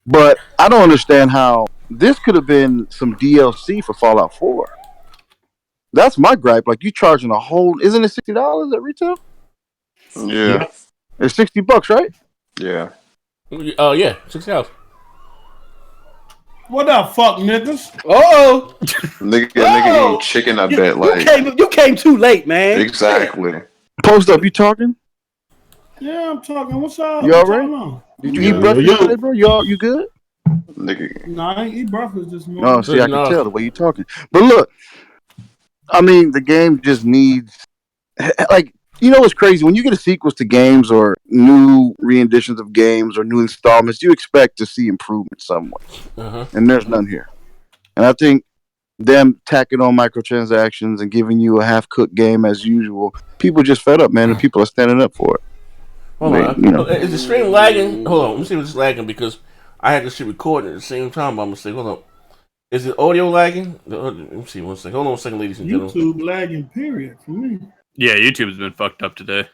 But I don't understand how this could have been some DLC for Fallout 4. That's my gripe. Like, you charging a whole... Isn't it $60 at retail? Yeah. It's $60, right? Yeah. Yeah, $60. What the fuck, niggas? Oh, nigga, eat chicken. I bet. Like, you came too late, man. Exactly. Post up, you talking? Yeah, I'm talking. What's up? You all right? Did you eat breakfast today, bro? You good? Nigga. No, I ain't eat breakfast this morning. No, see, I can tell the way you talking. But look, I mean, the game just needs, like, what's crazy? When you get a sequels to games or new re-editions of games or new installments, you expect to see improvement somewhere. And there's none here. And I think them tacking on microtransactions and giving you a half-cooked game as usual, people just fed up, man, and people are standing up for it. Hold on. Is the stream lagging? Hold on. Let me see if it's lagging because I had this shit recording at the same time. But I'm going to say, hold on. Is the audio lagging? Let me see one second. Hold on 1 second, ladies and gentlemen. YouTube lagging, period, for me. Yeah, YouTube's been fucked up today.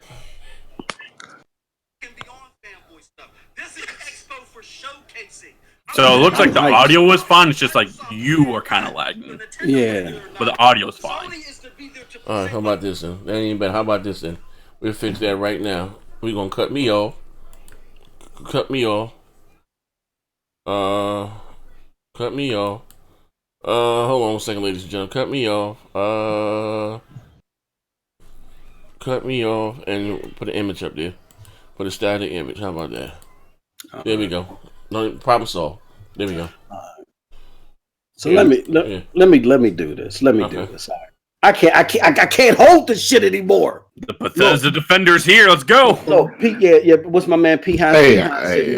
So it looks like the audio was fine. It's just like you are kind of lagging. Yeah. But the audio's fine. All right, how about this then? That ain't bad. How about this then? We'll fix that right now. We're going to cut me off. Cut me off. Cut me off. Hold on 1 second, ladies and gentlemen. Cut me off. Cut me off and put an image up there. Put a static image. How about that? There we go. No problem solved. There we go. So let me do this. Let me do this. All right. I can't hold this shit anymore. The Bethesda Defenders here. Let's go. So Pete, yeah. What's my man Pete Hines? Hey,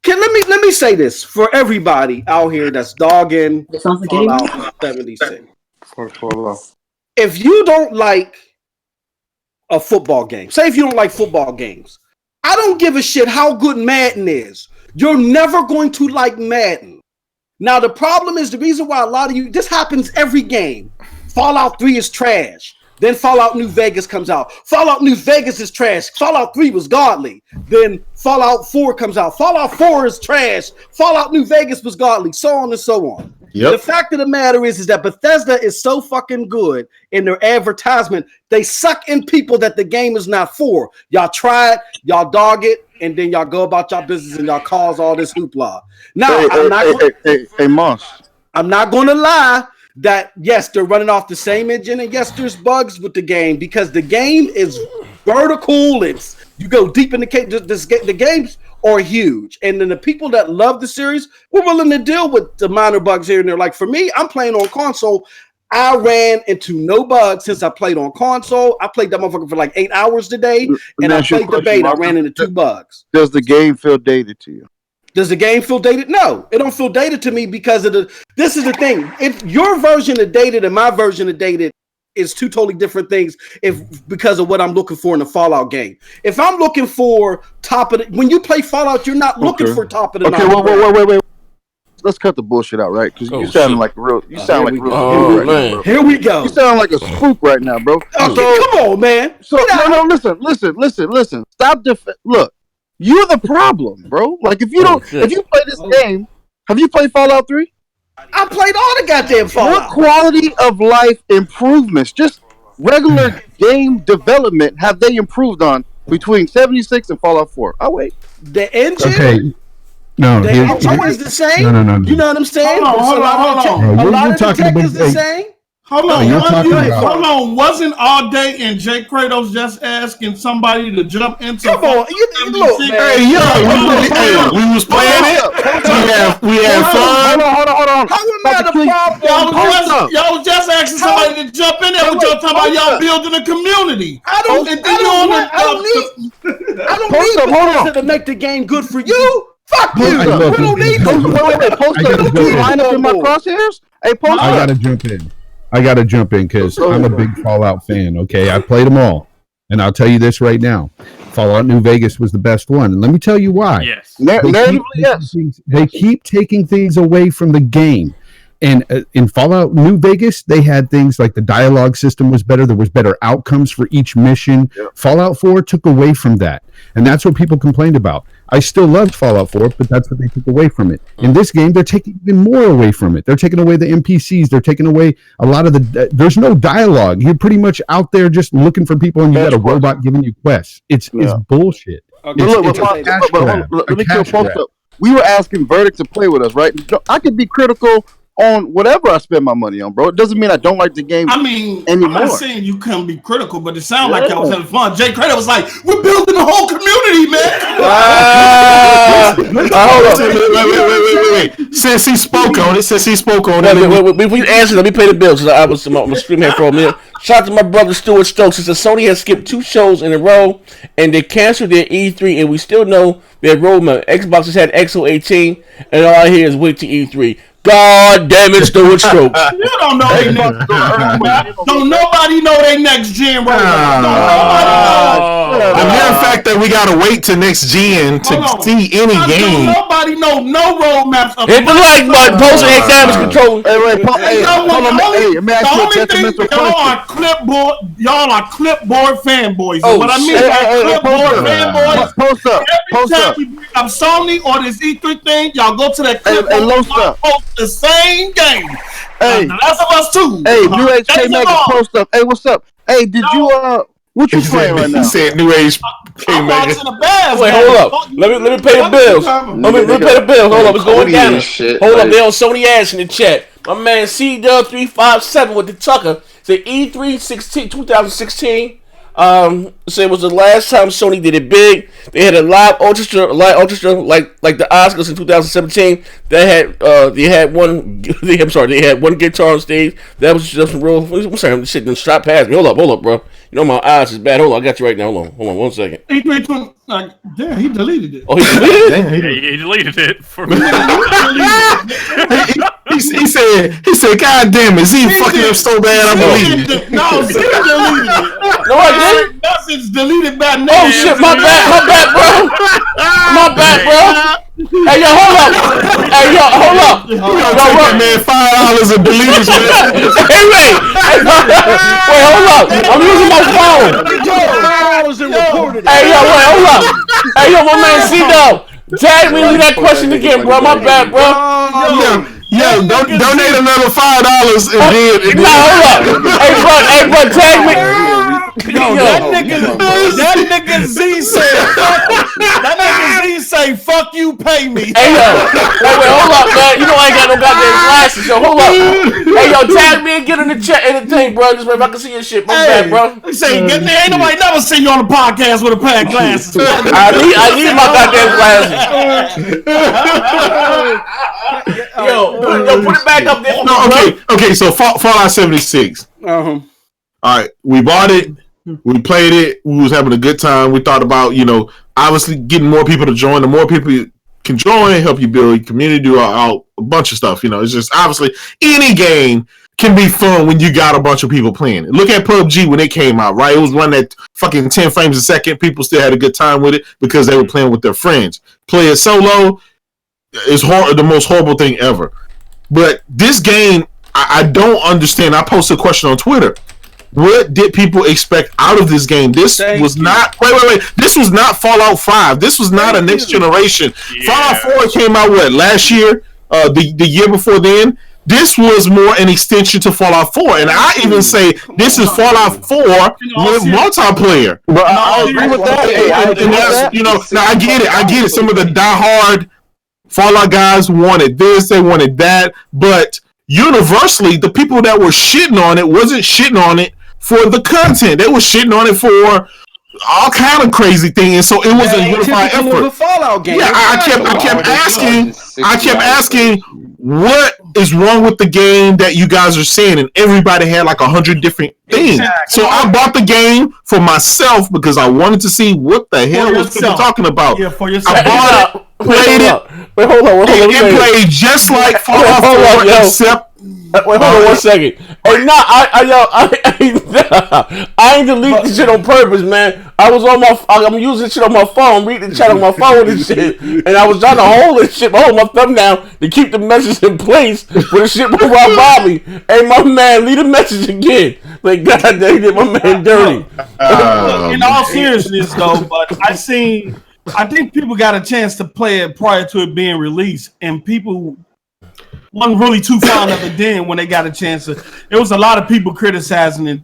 Let me say this for everybody out here that's dogging Fallout 76. If you don't like a football game, say if you don't like football games, I don't give a shit how good Madden is. You're never going to like Madden. Now the problem is the reason why a lot of you, this happens every game. Fallout 3 is trash. Then Fallout New Vegas comes out. Fallout New Vegas is trash. Fallout 3 was godly. Then Fallout 4 comes out. Fallout 4 is trash. Fallout New Vegas was godly. So on and so on. Yep. The fact of the matter is that Bethesda is so fucking good in their advertisement. They suck in people that the game is not for. Y'all try it, y'all dog it, and then y'all go about y'all business and y'all cause all this hoopla. Now, I'm not going to lie that, yes, they're running off the same engine, and yes, there's bugs with the game because the game is vertical. You go deep in the game. The games are huge, and then the people that love the series were willing to deal with the minor bugs here and there. Like for me, I'm playing on console. I ran into no bugs since I played on console. I played that motherfucker for like 8 hours today, and I played the beta. I ran into 2 bugs. Does the game feel dated to you? Does the game feel dated? No, it don't feel dated to me because of this is the thing. If your version of dated and my version of dated is 2 totally different things because of what I'm looking for in a Fallout game. If I'm looking for when you play Fallout, you're not looking for top of the night. Okay, wait. Let's cut the bullshit out, right? Because you sound like real. You sound like real. Right now, bro. Here we go. You sound like a spook right now, bro. Okay, come on, man. So listen. Stop. Look. You're the problem, bro. Like if you play this game, have you played Fallout 3? I played all the goddamn Fallout. What quality of life improvements, just regular game development, have they improved on between 76 and Fallout 4? I'll wait. The engine? Okay. No, the engine is the same. No. You know what I'm saying? Hold on. A lot of the tech is the same. Hold on. Wasn't All Day and Jay Kratos just asking somebody to jump into? Come on, look, man. We was playing it. We had fun. Hold on. How am I the problem? Y'all was just asking somebody to jump in there. But y'all talking about y'all building a community. I don't need Bethesda to make the game good for you. Fuck you. We don't need Wait. Line up in my crosshairs. Hey, post I gotta jump in because I'm a big Fallout fan. Okay, I played them all, and I'll tell you this right now: Fallout New Vegas was the best one, and let me tell you why. Yes, they keep taking things away from the game. And in Fallout New Vegas, they had things like the dialogue system was better. There was better outcomes for each mission. Yep. Fallout 4 took away from that. And that's what people complained about. I still loved Fallout 4, but that's what they took away from it. In this game, they're taking even more away from it. They're taking away the NPCs. They're taking away a lot of there's no dialogue. You're pretty much out there just looking for people, and you got a robot giving you quests. It's bullshit. Let me kill post up. We were asking Verdict to play with us, right? I could be critical on whatever I spend my money on, bro. It doesn't mean I don't like the game anymore. I'm not saying you can't be critical, but it sounds like y'all was having fun. Jay Crater was like, we're building a whole community, man. Wait. Since he spoke on it. Before you answer, let me pay the bills. I was streaming here for a minute. Shout out to my brother Stuart Stokes. He said Sony has skipped 2 shows in a row, and they canceled their E3, and we still know their roadmap. Xbox has had XO18, and all I hear is wait to E3. God damn it, Stuart Stokes. You don't know their next Don't nobody know their next gen roadmap. The mere fact that we gotta wait to next gen to see any game. Nobody know no roadmaps. Hit the like button, post it, damage control. Y'all are clipboard fanboys. What I mean by clipboard fanboys, post up. Every time we bring up Sony or this E3 thing, y'all go to that clipboard and post the same game. Hey, the Last of Us 2. Hey, New Age K-Mag post up. Hey, what's up? Hey, did you what you playing right now? He said New Age K-Mag. Wait, hold up. Let me pay the bills. Let me pay the bills. Hold up, it's going down. Hold up, they on Sony ass in the chat. My man C-Dub357 with the Tucker said E3 2016. Say it was the last time Sony did it big. They had a live orchestra like the Oscars in 2017. They had one guitar on stage. That was just some real. I'm sorry, I'm shit done shot past me. Hold up, bro. You know my eyes is bad. Hold on, I got you right now. Hold on 1 second. Damn, he deleted it. Oh, he deleted it? He deleted it for me. he said, God damn it, Z fucking up so bad, I believe it. No, Z deleted it. No, I didn't. Message deleted by name. Oh shit, my bad, bro. My bad, bro. Hey, yo, hold up. You gonna take that man $5 and delete his message? Hey, wait, hold up. I'm using my phone. Hey, yo, wait, hold up. Hey, yo, my man C-Dub. Tag me, leave that question again, bro. My bad, bro. Yo, donate another $5 and then. Nah, hold up. Hey, bro, tag me. That nigga Z say, fuck you, pay me. Hey, yo. Wait, hold up, man. You know I ain't got no goddamn glasses, so hold up. Hey, yo, tag me and get in the chat and the thing, bro. Just if I can see your shit. My bad, bro. Ain't nobody never seen you on a podcast with a pair of glasses. I need my goddamn glasses. Yo, put it back up there. No, okay. So Fallout 76. Uh-huh. All right, we bought it. We played it. We was having a good time. We thought about, obviously getting more people to join. The more people can join, help you build your community, do a bunch of stuff. It's just obviously any game can be fun when you got a bunch of people playing it. Look at PUBG when it came out, right? It was running at fucking 10 frames a second. People still had a good time with it because they were playing with their friends. Play it solo is the most horrible thing ever. But this game, I don't understand. I posted a question on Twitter. What did people expect out of this game? This was not. Wait. This was not Fallout 5. This was not a next generation. Yeah. Fallout 4 came out last year? The year before then. This was more an extension to Fallout 4, and I even say this is Fallout 4 with multiplayer. But I agree with that. Now I get it. Some of the diehard Fallout guys wanted this, they wanted that, but universally, the people that were shitting on it wasn't shitting on it for the content. They were shitting on it for all kind of crazy things, so it was a unified effort. Fallout game. Yeah, I kept asking, what is wrong with the game that you guys are saying? And everybody had like 100 different things. Exactly. So I bought the game for myself because I wanted to see what the hell was people talking about. Yeah, for yourself. I bought it, played it. Wait, hold on. It played just like Fallout 4, except. Wait, hold on 1 second. Hey, I ain't delete this shit on purpose, man. I'm using shit on my phone, reading the chat on my phone and shit, and I was trying to hold my thumb down to keep the message in place for the shit with Rob Bobby. Hey, my man, leave the message again. Like, God dang it, my man dirty. In all seriousness, though, but I think people got a chance to play it prior to it being released, and people wasn't really too fond of it then when they got a chance to. There was a lot of people criticizing it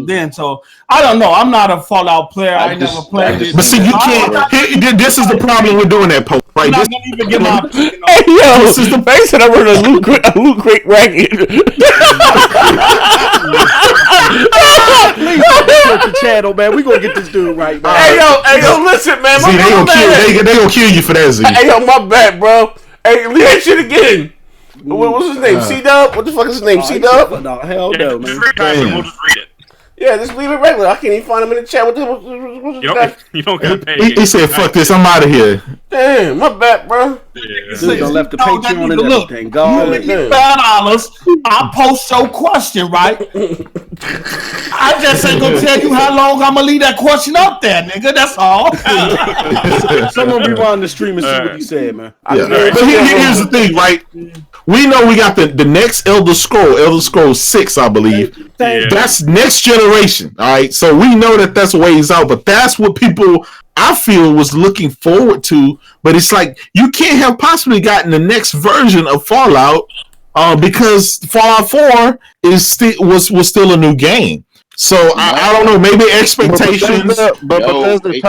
then. So I don't know. I'm not a Fallout player. I never played it. But see, you can't. This is the problem with doing that, Pope. Right? I'm not gonna even get my opinion. Hey, yo, this is the face that I run a loot crate racket. Please don't the channel, man. We gonna get this dude right, man. Hey, yo, listen, man. See, they gonna kill you for that, Z. Hey, yo, my bad, bro. Hey, leave that shit again. What's his name? C-Dub? What the fuck is his name? C-Dub? No, hell no, man. Just read it. We'll just read it. Yeah, just leave it regular. I can't even find him in the chat. You don't gotta pay. He said, "Fuck this, I'm out of here." Damn, my bad, bro. Dude, done left the Patreon and everything. $5. I'll post your question, right? I just ain't gonna tell you how long I'm gonna leave that question up there, nigga. That's all. Someone rewind the stream and see what you said, man. Yeah. But here's the thing, right? We know we got the next Elder Scrolls 6, I believe. Yeah. That's next generation, all right? So we know that's ways out, but that's what people, I feel, was looking forward to. But it's like, you can't have possibly gotten the next version of Fallout because Fallout 4 was still a new game. So I don't know, maybe expectations. But Bethesda they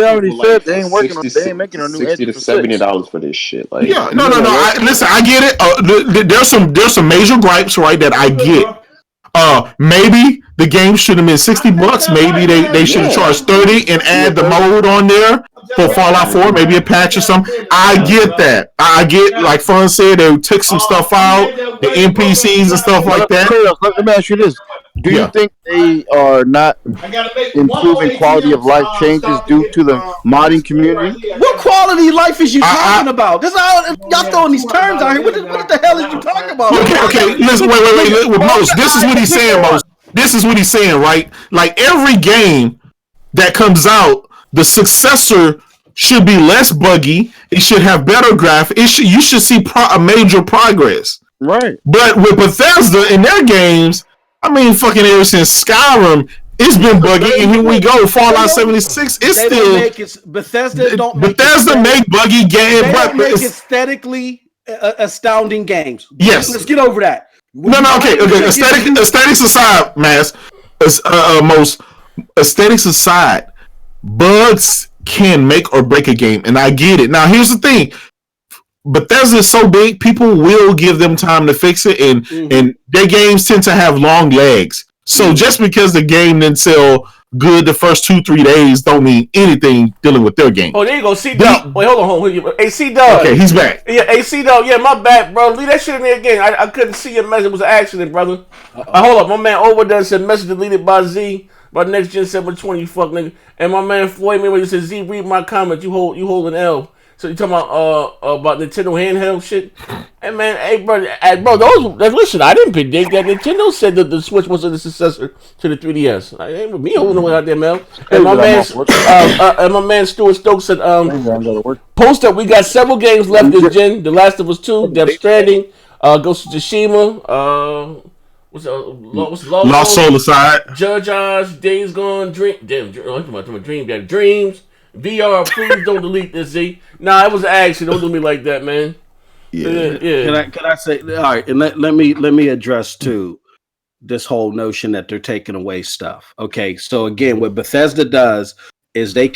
already said they ain't working on, they ain't making a new $60 to $70 for this shit. Like, yeah, no. Listen, I get it. There's some major gripes, right, that I get. Maybe the game should have been $60. Maybe they should have charged 30 and add the mode on there for Fallout 4, maybe a patch or something. I get that. I get, like Fun said, they took some stuff out, the NPCs and stuff like that. Let me ask you this. Do you think they are not improving quality of life changes due to the modding community? What quality of life is you talking about? This y'all throwing these terms out here. What the hell is you talking about? Okay. Listen, wait. With Most, this is what he's saying, Most. This is what he's saying, right? Like every game that comes out, the successor should be less buggy. It should have better graphics. You should see a major progress. Right. But with Bethesda in their games, I mean, fucking ever since Skyrim, it's been buggy, and here we go. Fallout 76, it's still Bethesda make buggy games, but make aesthetically astounding games. Yes, let's get over that. Okay. Aesthetics aside, Most aesthetics aside, bugs can make or break a game, and I get it. Now, here's the thing. Bethesda is so big, people will give them time to fix it, and their games tend to have long legs. So just because the game didn't sell good the first 2-3 days don't mean anything dealing with their game. Oh, there you go. C-Dub. Wait, hold on. Hey, C-Dub. Okay, he's back. Yeah, hey, C-Dub. Yeah, my bad, bro. Leave that shit in there again. I couldn't see your message. It was an accident, brother. Hold up. My man Overdone said message deleted by Z. By next gen 720, you fuck nigga. And my man Floyd Mayweather said, Z, read my comment. You hold an L. So you talking about Nintendo handheld shit? Hey man, bro, listen, I didn't predict that. Nintendo said that the Switch wasn't the successor to the 3DS. I ain't with me holding away out there, man. And my man Stuart Stokes said, post up. We got several games left this gen. The Last of Us 2, Death Stranding, Ghost of Tsushima, Lost Soul Aside, Judge Oz, Days Gone, Dreams. VR, please don't delete this, Z. Nah, it was an accident. Don't do me like that, man. Yeah. Can I say, all right, and let me address too this whole notion that they're taking away stuff. Okay, so again, what Bethesda does is they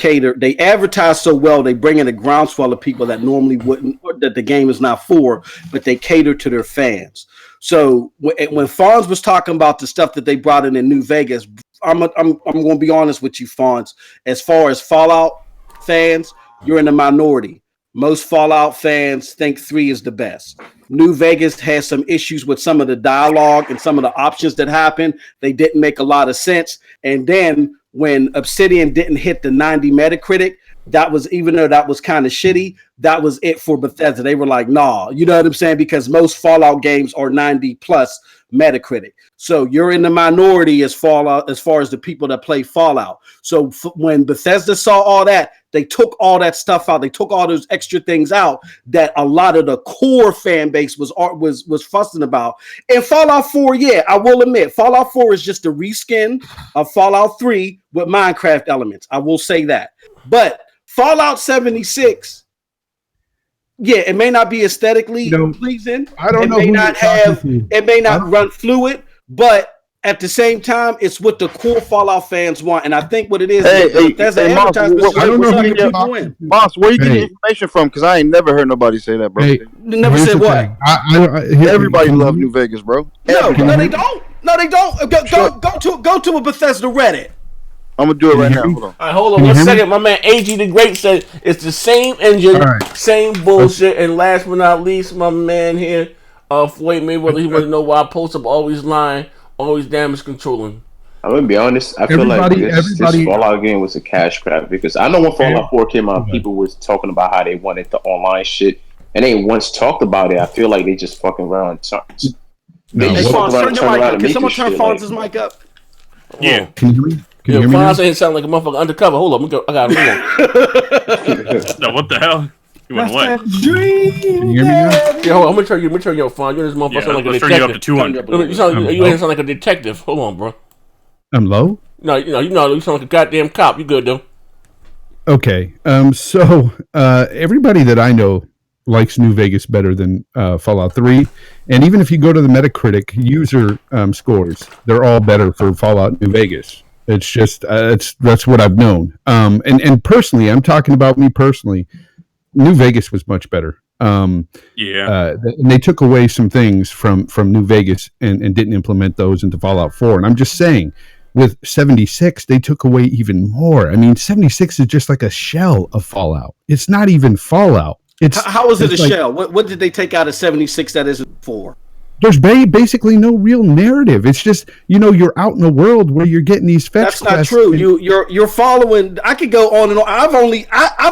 advertise so well, they bring in a groundswell of people that normally wouldn't, or that the game is not for, but they cater to their fans. So when Fonz was talking about the stuff that they brought in New Vegas, I'm going to be honest with you, Fonz. As far as Fallout fans, you're in the minority. Most Fallout fans think 3 is the best. New Vegas has some issues with some of the dialogue and some of the options that happen. They didn't make a lot of sense. And then when Obsidian didn't hit the 90 Metacritic, that was, even though that was kind of shitty, that was it for Bethesda. They were like, nah, you know what I'm saying? Because most Fallout games are 90 plus Metacritic. So you're in the minority as far as the people that play Fallout. So when Bethesda saw all that, they took all that stuff out. They took all those extra things out that a lot of the core fan base was fussing about. And Fallout 4, yeah, I will admit, Fallout 4 is just a reskin of Fallout 3 with Minecraft elements. I will say that. But Fallout 76, yeah, it may not be aesthetically pleasing. I don't know. It may not run fluid, but at the same time, it's what the core Fallout fans want. And I think what it is, that's the advertisement. I don't know Boss, where you get the information from? Because I ain't never heard nobody say that, bro. Never said what? Everybody love New Vegas, bro. No, they don't. No, they don't. Go to a Bethesda Reddit. I'm gonna do it right now. Hold on. All right, hold on 1 second. My man AG the Great said it's the same engine, same bullshit. And last but not least, my man here, Floyd Mayweather, he want to know why Post Up always lying, always damage controlling. I'm gonna be honest. I feel like this Fallout game was a cash grab, because I know when Fallout 4 came out, people was talking about how they wanted the online shit, and they once talked about it. I feel like they just fucking run turns. They just fucking run around. Can someone turn Fonz's mic up? Yeah. Can you hear me? Fonz ain't sound like a motherfucker undercover. Hold up, I got him. No, what the hell? You went away. Can you hear me now? Yeah, hold on. I'm gonna turn you up, Fonz. You're this motherfucker sound like a detective. Turn you up to 200. You sound like a detective. Hold on, bro. I'm low? No, you sound like a goddamn cop. You good though? Okay. So everybody that I know likes New Vegas better than Fallout 3. And even if you go to the Metacritic user scores, they're all better for Fallout New Vegas. It's just that's what I've known. And personally, I'm talking about me personally. New Vegas was much better. And they took away some things from New Vegas and didn't implement those into Fallout 4. And I'm just saying, with 76, they took away even more. I mean, 76 is just like a shell of Fallout. It's not even Fallout. How is it a shell? What did they take out of 76 that isn't 4? There's basically no real narrative. It's just, you're out in the world where you're getting these fetch quests. That's not true. You're following. I could go on and on. I've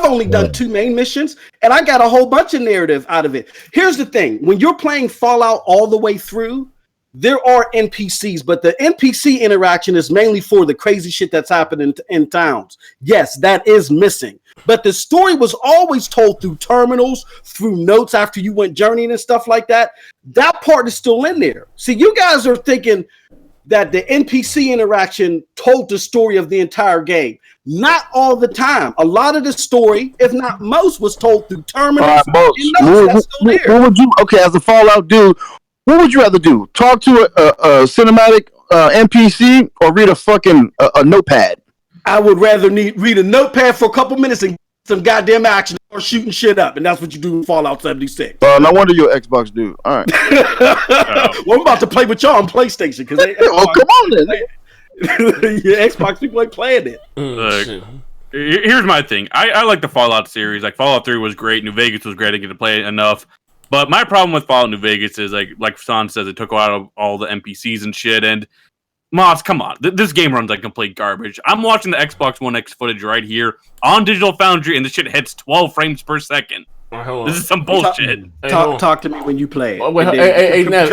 only done 2 main missions, and I got a whole bunch of narrative out of it. Here's the thing: when you're playing Fallout all the way through, there are NPCs, but the NPC interaction is mainly for the crazy shit that's happening in towns. Yes, that is missing. But the story was always told through terminals, through notes after you went journeying and stuff like that. That part is still in there. See, you guys are thinking that the NPC interaction told the story of the entire game. Not all the time. A lot of the story, if not most, was told through terminals and notes. That's still there. What would you, as a Fallout dude, what would you rather do? Talk to a cinematic NPC or read a fucking a notepad? I would rather read a notepad for a couple minutes and get some goddamn action or shooting shit up, and that's what you do in Fallout 76. No wonder you're an Xbox dude. All right. Well, I'm about to play with y'all on PlayStation because come on then. Yeah, Xbox people ain't playing it. Here's my thing. I like the Fallout series. Like Fallout 3 was great. New Vegas was great. I get to play it enough. But my problem with Fallout New Vegas is like Son says, it took out all the NPCs and shit. And Moss, come on. This game runs like complete garbage. I'm watching the Xbox One X footage right here on Digital Foundry, and the shit hits 12 frames per second. This is some bullshit. Talk to me when you play it. Hey, Nev.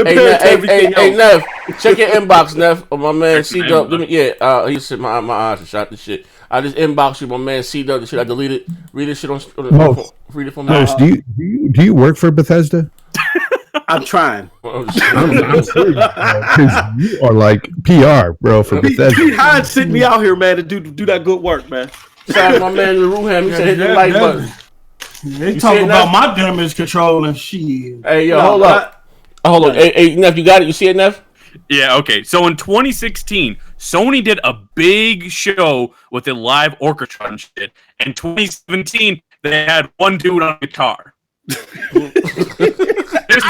Check your inbox, Nev. My man C-Dub. He said my eyes are shot. This shit. I just inboxed you, my man C-Dub. The shit I deleted. Read this shit on. Read it from me. Do you work for Bethesda? I'm trying. I'm serious, because you are like PR, bro, for Bethesda. Pete Hines sent me out here, man, to do that good work, man. Sorry, my man Ruham, he said hit the like button. They talk about my damage control and shit. Hey, yo, hold on. Hey, Neff, you got it? You see it, Neff? Yeah, okay. So in 2016, Sony did a big show with a live orchestra and shit. In 2017, they had one dude on guitar. This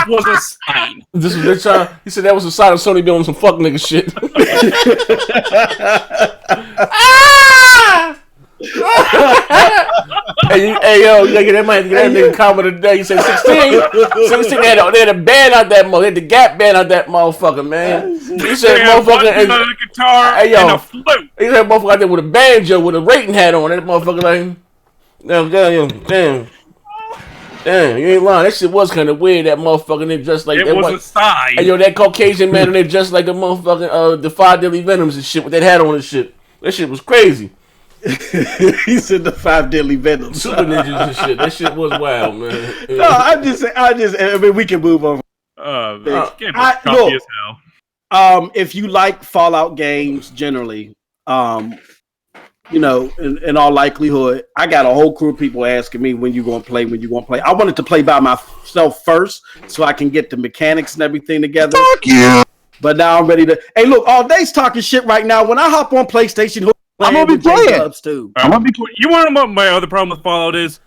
was a sign. This was their time. He said that was a sign of Sony doing some fuck nigga shit. Hey, yo, you gotta get that nigga comment today. He said 16 they had a band out that motherfucker. They had the Gap band out that motherfucker, man. He said motherfucker and a guitar and a flute. He said motherfucker out there with a banjo with a rating hat on. That motherfucker like, damn, you ain't lying. That shit was kind of weird. That motherfucker, they dressed like it was a sign. Hey, yo, that Caucasian man, they dressed like the motherfucking the 5 Deadly Venoms and shit with that hat on and shit. That shit was crazy. He said the 5 Deadly Venoms. Super ninjas and shit. That shit was wild, man. No, I mean, we can move on. As hell. If you like Fallout games generally, in all likelihood, I got a whole crew of people asking me when you gonna play. I wanted to play by myself first so I can get the mechanics and everything together. Fuck you. But now I'm ready to. Hey, look, all day's talking shit right now. When I hop on PlayStation, I'm gonna be playing. Too. You want to know what my other problem with Fallout is?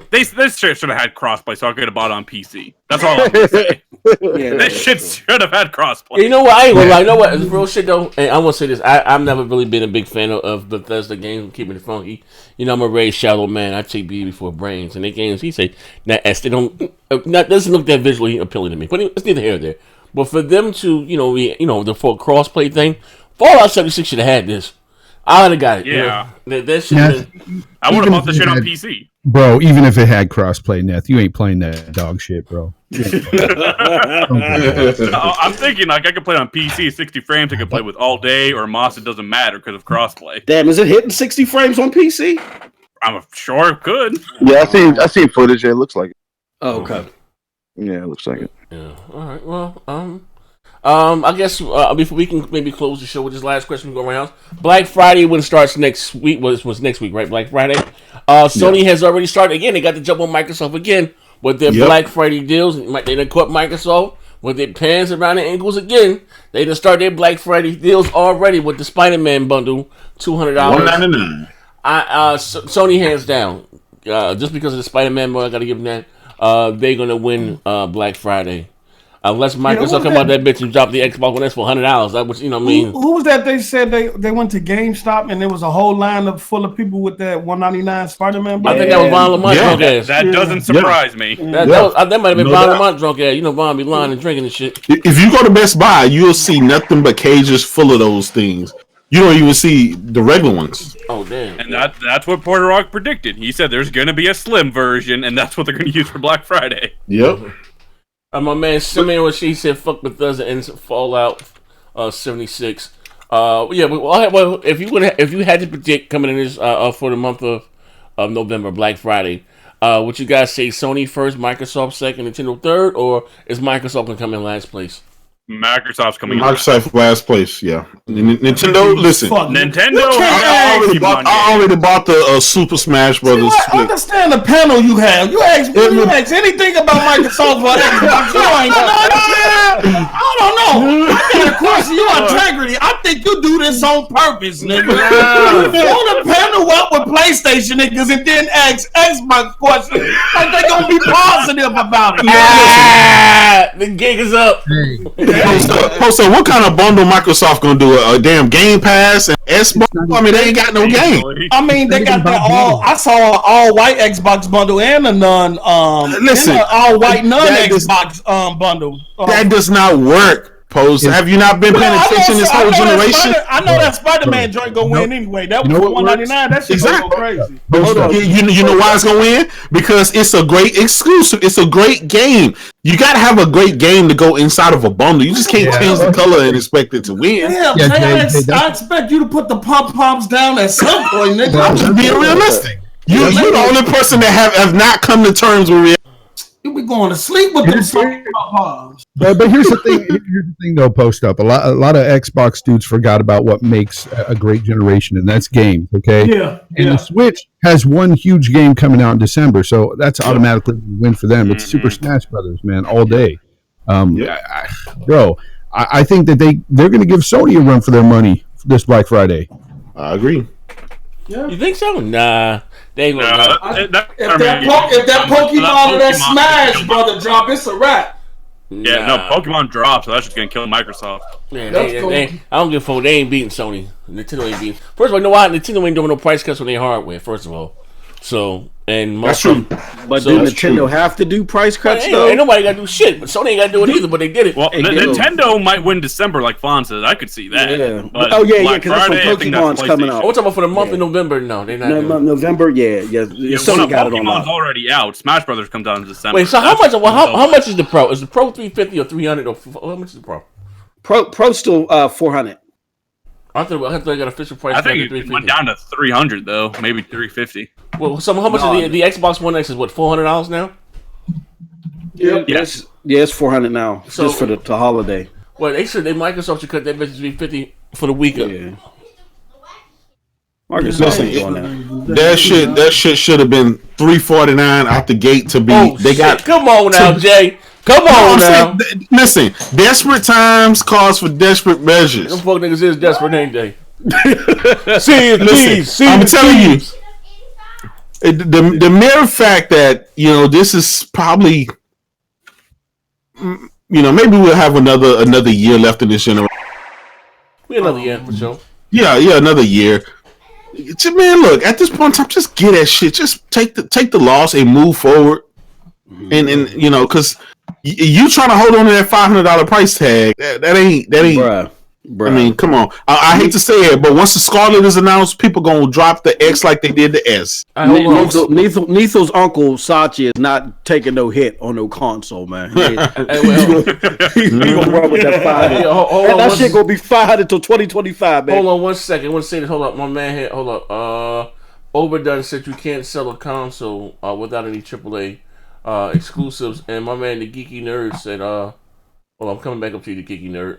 This shit should have had crossplay, so I could have bought it on PC. That's all I'm gonna say. This shit should have had crossplay. You know what? I ain't gonna lie. You know what? It's real shit though. And I want to say this. I've never really been a big fan of Bethesda games, keeping it funky. I'm a very shallow man. I take beauty before brains. And they games, he say, they doesn't look that visually appealing to me. But it's neither here nor there. But for them to, the full crossplay thing, Fallout 76 should have had this. I would have got it. Yeah. That shit. I would have bought the shit on PC. Bro, even if it had crossplay, Neth, you ain't playing that dog shit, bro. I'm thinking like I could play it on PC 60 frames. I could play with all day or Moss. It doesn't matter because of crossplay. Damn, is it hitting 60 frames on PC? I'm sure it could. Yeah, I seen footage. It looks like it. Oh, okay. Yeah, it looks like it. Yeah. All right. Well, I guess before we can maybe close the show with this last question go around. Black Friday when it starts next week. Was next week, right? Black Friday. Sony has already started again. They got to jump on Microsoft again with their Black Friday deals. They done caught Microsoft with their pants around their ankles again. They done start their Black Friday deals already with the Spider-Man bundle, $200. $199. Sony hands down. Just because of the Spider-Man, I got to give them that. they're gonna win Black Friday. Unless Microsoft come out that bitch and drop the Xbox One S for $100. That was, you know what I mean? Who was that? They said they went to GameStop and there was a whole lineup full of people with that $199 Spider-Man. I think that was Von Lamont drunk ass. That doesn't surprise me. That might have been Von Lamont drunk ass. You know, Von be lying and drinking and shit. If you go to Best Buy, you'll see nothing but cages full of those things. You don't even see the regular ones. Oh, damn. And that's what Porter Rock predicted. He said there's going to be a slim version, and that's what they're going to use for Black Friday. Yep. My man Simeon, she said, "Fuck Bethesda and Fallout 76." Well, if you had to predict coming in this for the month of November, Black Friday, would you guys say Sony first, Microsoft second, Nintendo third, or is Microsoft gonna come in last place? Microsoft's coming. Microsoft last place, yeah. Nintendo, listen. Nintendo. I already bought the Super Smash Brothers. I understand the panel you have. You ask anything about Microsoft or Xbox. You ain't I don't know. I got a question. Your integrity. I think you do this on purpose, nigga. You fill the panel up with PlayStation niggas and then ask Xbox questions like they gonna be positive about it. The gig is up. So what kind of bundle Microsoft gonna do? A damn Game Pass and Xbox? I mean, they ain't got no game. I mean, they got that all. I saw an all white Xbox bundle and a non. Listen, all white non Xbox bundle. That does not work. Pose. Have you not been paying attention this whole generation? I know that Spider-Man joint gonna win anyway. That was for $199. That shit go crazy. You know why it's gonna win? Because it's a great exclusive. It's a great game. You gotta have a great game to go inside of a bundle. You just can't change the color and expect it to win. I expect you to put the pom-poms down at some point, nigga. I'm just being realistic. You're the only person that have not come to terms with reality. You be going to sleep with them pom-poms. But here's the thing. Here's the thing, though. Post up. A lot of Xbox dudes forgot about what makes a great generation, and that's games. Okay. Yeah. And the Switch has one huge game coming out in December, so that's automatically a win for them. It's Super Smash Brothers, man, all day. I think that they're going to give Sony a run for their money this Black Friday. I agree. Yeah. You think so? Nah. They ain't gonna if that Pokemon or that Smash Brother drop, it's a wrap. Yeah, no, Pokemon drops, so that's just gonna kill Microsoft. Man, I don't give a fuck. They ain't beating Sony. Nintendo ain't beating. First of all, you know why? Nintendo ain't doing no price cuts on their hardware. First of all, that's true. But do Nintendo have to do price cuts though? Ain't nobody got to do shit. But Sony ain't got to do it either. But they did it. Well, Nintendo might win December, like Fawn says. I could see that. Yeah. But because that's when Pokemon's coming out. I'm talking about for the month of November. No, they're not. November, Sony got it on lock. Pokemon's already out. Smash Brothers comes out in December. Wait, so how much? How much is the Pro? Is the Pro 350 or 300 or how much is the Pro? Pro still 400. I thought I got official price. I think it went down to 300 though, maybe 350. Well, so how much is the Xbox One X is what $400 now? Yes. It's 400 now, just for the holiday. Well, Microsoft should cut that bitch to 350 for the weekend. Yeah. That shit should have been $349 out the gate to be. Come on now, Jay. Come on now. Listen, desperate times calls for desperate measures. Them fuck niggas is desperate, ain't they? I'm telling you, the mere fact that this is probably, maybe we'll have another year left in this generation. Another year for sure. Yeah, another year. Man, look, at this point in time, just get that shit. Just take the loss and move forward. And because you trying to hold on to that $500 price tag, that ain't. Bruh. I mean, come on. I hate to say it, but once the Scarlet is announced, people gonna drop the X like they did the S. Nitho's uncle Sachi is not taking no hit on no console, man. He gonna run with that $500. That shit gonna be $500 until 2025, man. Hold on 1 second. I want to say this. Hold up, my man here. Hold up. Overdone said you can't sell a console without any AAA exclusives, and my man the Geeky Nerd said, I'm coming back up to you, the Geeky Nerd.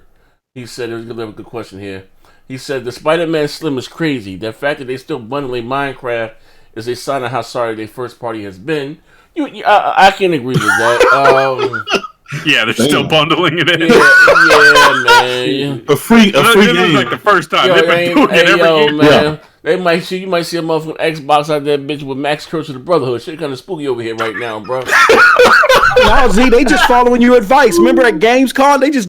He said, there's a good question here. He said, the Spider-Man Slim is crazy. The fact that they still bundling Minecraft is a sign of how sorry their first party has been. I can agree with that. Yeah, they're still bundling it in. Yeah, man. A free game. Like the first time. They've been doing it every game. Man. You might see a motherfucking Xbox out there, bitch, with Max Curse of the Brotherhood. Shit kind of spooky over here right now, bro. No, Z, they just following your advice. Remember at Gamescom,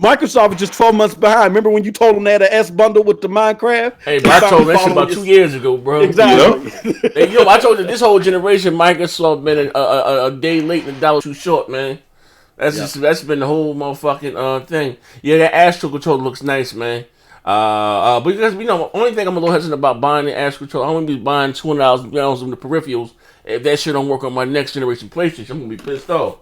Microsoft was just 12 months behind. Remember when you told them they had an S bundle with the Minecraft? Hey, but I told them that shit about 2 years ago, bro. Exactly. Hey, yo, I told you this whole generation, Microsoft been a day late and a dollar too short, man. That's been the whole motherfucking thing. Yeah, that Astro controller looks nice, man. But because only thing I'm a little hesitant about buying the Astro controller, I'm gonna be buying $200 in the peripherals. If that shit don't work on my next generation PlayStation, I'm gonna be pissed off.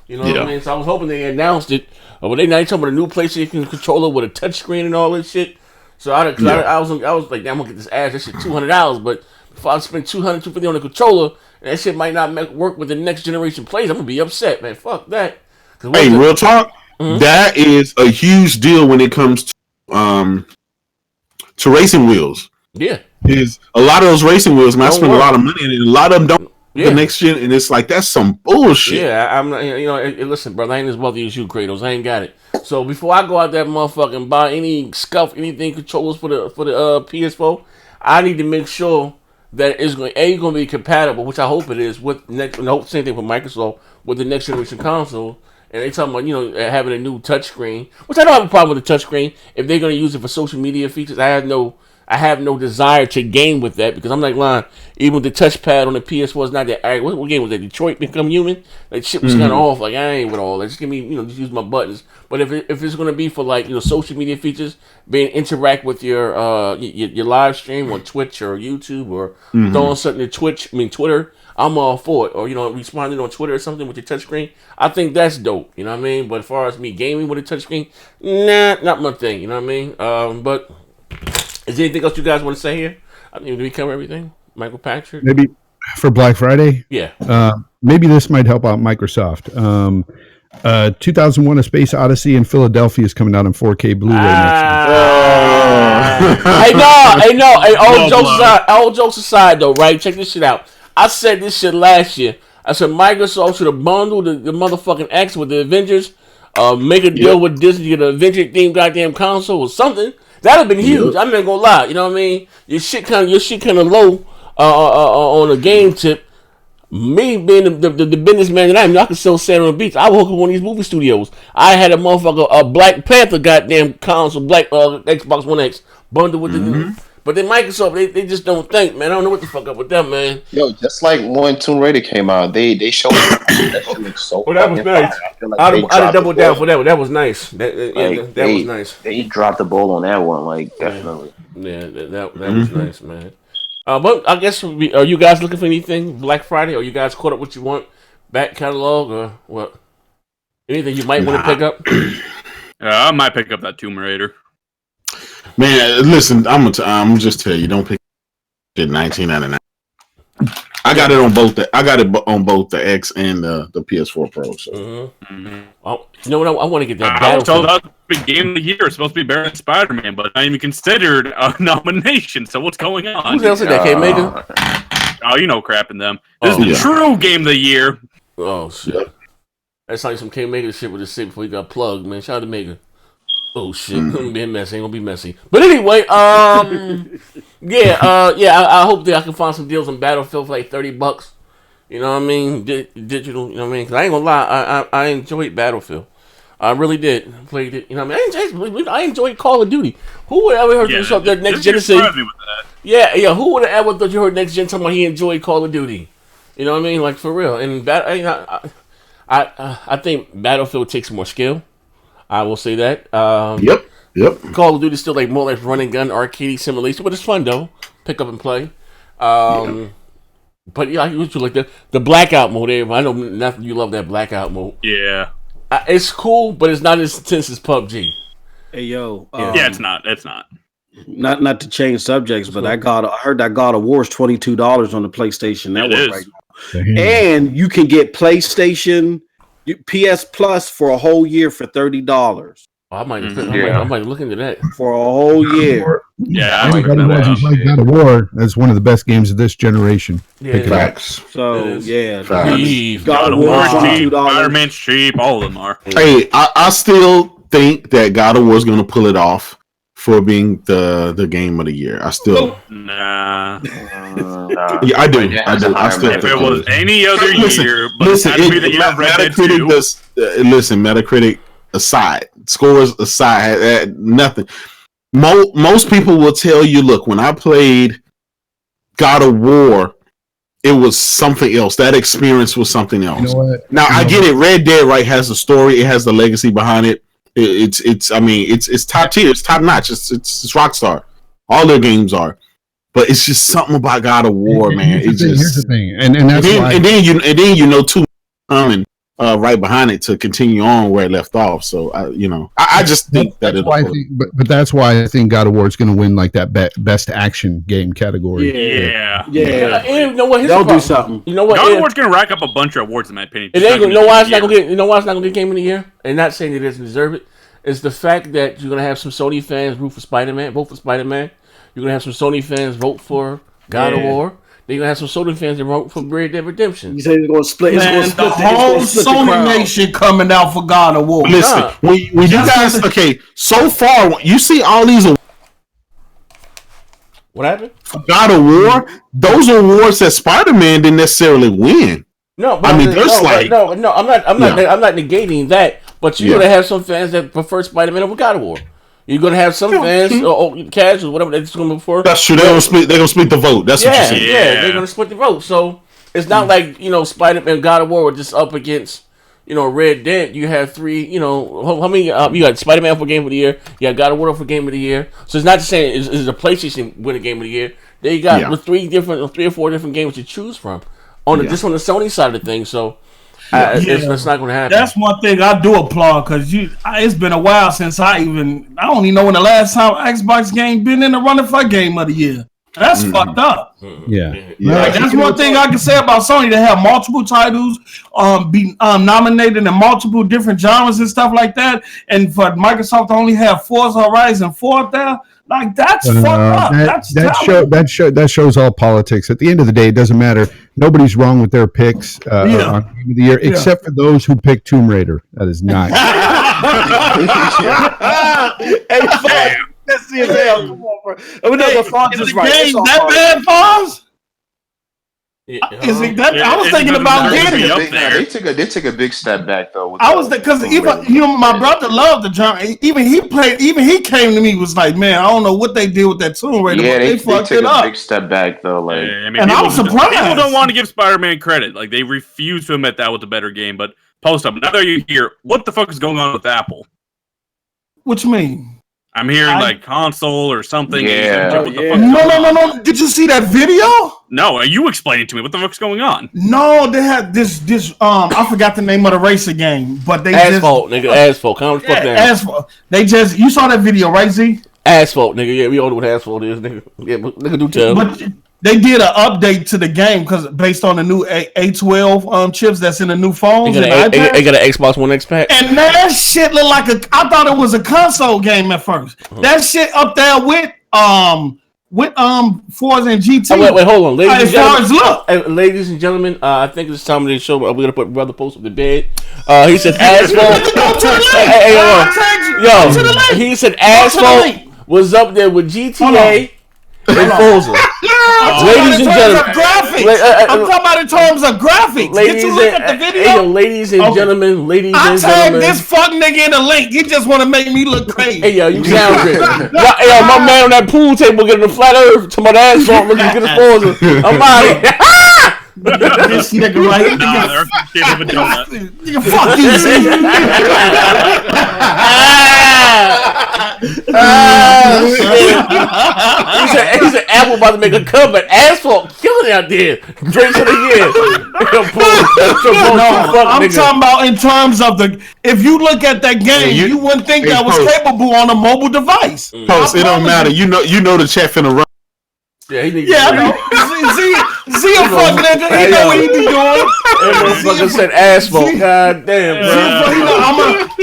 You know what I mean? So I was hoping they announced it. But they talking about a new PlayStation controller with a touchscreen and all this shit. So I was like, damn, I'm gonna get this ass. That shit $200. But if I spend $250 on the controller, and that shit might not work with the next generation PlayStation, I'm gonna be upset, man. Fuck that. Hey, real talk. Mm-hmm. That is a huge deal when it comes to racing wheels. Yeah, is a lot of those racing wheels. Man, I spend a lot of money, and a lot of them don't. The next gen, and it's like that's some bullshit. Yeah, I'm not. Listen, brother, I ain't as wealthy as you, Kratos. I ain't got it. So before I go out there, motherfucker, and buy anything controllers for the PS4, I need to make sure that it's going to be compatible, which I hope it is with next. And I hope same thing with Microsoft with the next generation console. And they talking about having a new touchscreen, which I don't have a problem with the touchscreen if they're going to use it for social media features. I have no desire to game with that because I'm like, lying. Even with the touchpad on the PS4 is not that. What game was that? Detroit Become Human? That shit was kind of off. Like, I ain't with all that. Just give me, just use my buttons. But if it's gonna be for like social media features, being interact with your live stream on Twitch or YouTube or throwing something to Twitter, I'm all for it. Or responding on Twitter or something with your touchscreen. I think that's dope. You know what I mean? But as far as me gaming with a touchscreen, not my thing. You know what I mean? But. Is there anything else you guys want to say here? I mean, do we cover everything? Michael Patrick? Maybe for Black Friday? Yeah. Maybe this might help out Microsoft. 2001 A Space Odyssey in Philadelphia is coming out on 4K Blu-ray next year. Hey, no. Hey, all jokes aside, though, right? Check this shit out. I said this shit last year. I said Microsoft should have bundled the motherfucking X with the Avengers, make a deal with Disney, get an Avenger-themed goddamn console or something. That'd have been huge. I'm not gonna lie. You know what I mean? Your shit kind of low on a game tip. Me being the businessman that I am, I can sell sand on the beach. I would hook up one of these movie studios. I had a Black Panther goddamn console, Xbox One X bundled with the new. But then Microsoft, they just don't think, man. I don't know what the fuck up with them, man. Yo, just like when Tomb Raider came out, they showed that shit looks so. Oh, that was nice. I'd double down for that one. That was nice. That was nice. They dropped the ball on that one, like definitely. Yeah, that was nice, man. But I guess are you guys looking for anything Black Friday? Or you guys caught up what you want back catalog or what? Anything you might want to pick up? I might pick up that Tomb Raider. Man, listen, I'm just tell you, don't pick it $19.99. I got it on both the X and the PS4 Pro. So. Well, you know what? I want to get that. I was told that the game of the year is supposed to be better than Spider-Man, but not even considered a nomination. So what's going on? Who else did that? K-Mega? Oh, crap in them. This is the true game of the year. Oh shit! Yeah. That's like some K-Mega shit with the shit before he got plugged, man. Shout out to Mega. Oh shit, gonna be messy. Ain't gonna be messy. But anyway, I hope that I can find some deals on Battlefield for like $30. You know what I mean? Digital. You know what I mean? Cause I ain't gonna lie, I enjoyed Battlefield. I really did. Played it. You know what I mean? I enjoyed Call of Duty. Who would ever heard yourself that next gen say? Yeah. Who would have ever thought you heard next gen talking about he enjoyed Call of Duty? You know what I mean? Like for real. And I think Battlefield takes more skill. I will say that. Yep. Call of Duty is still like more like run and gun arcade simulation, but it's fun though. Pick up and play. But yeah, I used to like the blackout mode. I know nothing. You love that blackout mode. Yeah. It's cool, but it's not as intense as PUBG. Hey yo. Yeah, it's not. It's not. Not to change subjects, but I heard that God of War is $22 on the PlayStation Network right now, and you can get PlayStation. PS Plus for a whole year for $30. I might look into that for a whole year. Yeah, God of War. That's one of the best games of this generation. Yeah, facts. So God of War cheap, Spider-Man's cheap. All of them are. Hey, I still think that God of War is going to pull it off for being the game of the year. I still nah. Yeah, I do. I do. I still If it was any other year, but listen, it had to be the year of Red Dead 2. Metacritic does. Listen, Metacritic aside, scores aside, nothing. Most people will tell you, look, when I played God of War, it was something else. That experience was something else. You know what? Now I get it. Red Dead, right, has a story. It has the legacy behind it. It's top tier. It's top notch. It's Rockstar. All their games are. But it's just something about God of War, man. Here's the thing, and that's why. And then you know two coming right behind it to continue on where it left off. So I just think that it'll. But that's why I think God of War is going to win like that best action game category. Yeah. And you know what? They'll do something. You know what? God of War's going to rack up a bunch of awards in my opinion. You know why it's not going to get? You know why it's not going to get Game of the Year? And not saying it doesn't deserve it. It's the fact that you're going to have some Sony fans vote for Spider-Man. You're going to have some Sony fans vote for God of War. Then you're going to have some Sony fans that vote for Red Dead Redemption. You say it's going to split. Man, the whole Sony nation coming out for God of War. Listen, when you guys, so far, you see all these awards. What happened? For God of War, those awards that Spider-Man didn't necessarily win. No, but I'm not negating that. But you're going to have some fans that prefer Spider-Man over God of War. You're gonna have some fans, casual, whatever they're just going for. That's true. They're gonna split the vote. That's what you're saying. Yeah, they're gonna split the vote. So it's not like Spider-Man, God of War were just up against Red Dead. You have three. How many? You got Spider-Man for Game of the Year. You got God of War for Game of the Year. So it's not just saying is the PlayStation win a Game of the Year. They got three or four different games to choose from just on the Sony side of the thing. So. It's not going to happen. That's one thing I do applaud because it's been a while since I don't even know when the last time Xbox game been in the running for Game of the Year. That's fucked up. That's one thing I can say about Sony. They have multiple titles, be nominated in multiple different genres and stuff like that. And for Microsoft to only have Forza Horizon 4 there, like that's fucked up. That shows all politics. At the end of the day, it doesn't matter. Nobody's wrong with their picks on Game of the Year, except for those who pick Tomb Raider. That is not. Let's see come on, bro. That bad, Fonz? I was thinking about getting it. They took a big step back though. I was because even my brother loved the genre. Even he came to me was like, man, I don't know what they did with that Tomb Raider. Yeah, they fucked it up. A big step back though. Like, and I was surprised. People don't want to give Spider-Man credit. Like they refuse to admit that was a better game. But post up. Now that you hear what the fuck is going on with Apple? What you mean? I'm hearing like console or something. No. Did you see that video? No, are you explaining to me what the fuck's going on? No, they had this. I forgot the name of the racer game, but they Asphalt, nigga. Asphalt. Calm the fuck down. Asphalt. You saw that video, right, Z? Asphalt, nigga. Yeah, we all know what Asphalt is, nigga. Yeah, nigga, do tell. But they did an update to the game because based on the new A12 chips that's in the new phones. They got an Xbox One X pack. And that shit looked like I thought it was a console game at first. That shit up there with Forza and GT. Oh, wait, hold on, ladies and gentlemen. I think it's time of the show. We're gonna put Brother Post up to bed. He said Asphalt. He said Asphalt was up there with GTA. And Forza. Ladies and gentlemen, I'm talking about in terms of graphics. Did you look at the video? Ladies and gentlemen, I tagged this fuck nigga in the link. You just want to make me look crazy. Hey, yo, you sound great. My man on that pool table getting the flat earth to my asphalt looking at his Forza. I'm out of here. This nigga right here. Fuck you, he said Apple about to make a comeback. Asphalt killing out there. Drinks it again. I'm talking about in terms of if you look at that game, you wouldn't think that was capable on a mobile device. Post, it don't matter. You know the chat finna run. I know. Z a fuck nigga. He know what he be doing. That motherfucker said Asphalt. God damn, bro.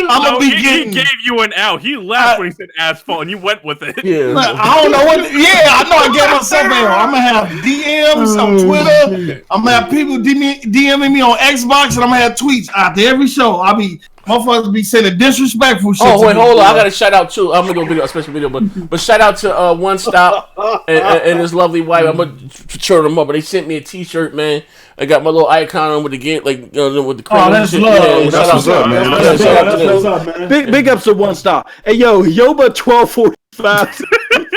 I'm be getting. He gave you an out. He laughed when he said Asphalt, and you went with it. Yeah. I don't know what. I know I gave myself an out. I'm gonna have DMs on Twitter. I'm gonna have people DMing me on Xbox, and I'm gonna have tweets after every show. I'll be Motherfuckers be sending disrespectful shit. Oh wait, hold on! I got to shout out too. I'm gonna do a special video, but shout out to One Stop and his lovely wife. I'm gonna show them up, but they sent me a T-shirt, man. I got my little icon on with the game, like with the. Oh, that's love. Yeah, that's what's up, man. That's up, man. Big ups to One Stop. Hey, yo, Yoba 1245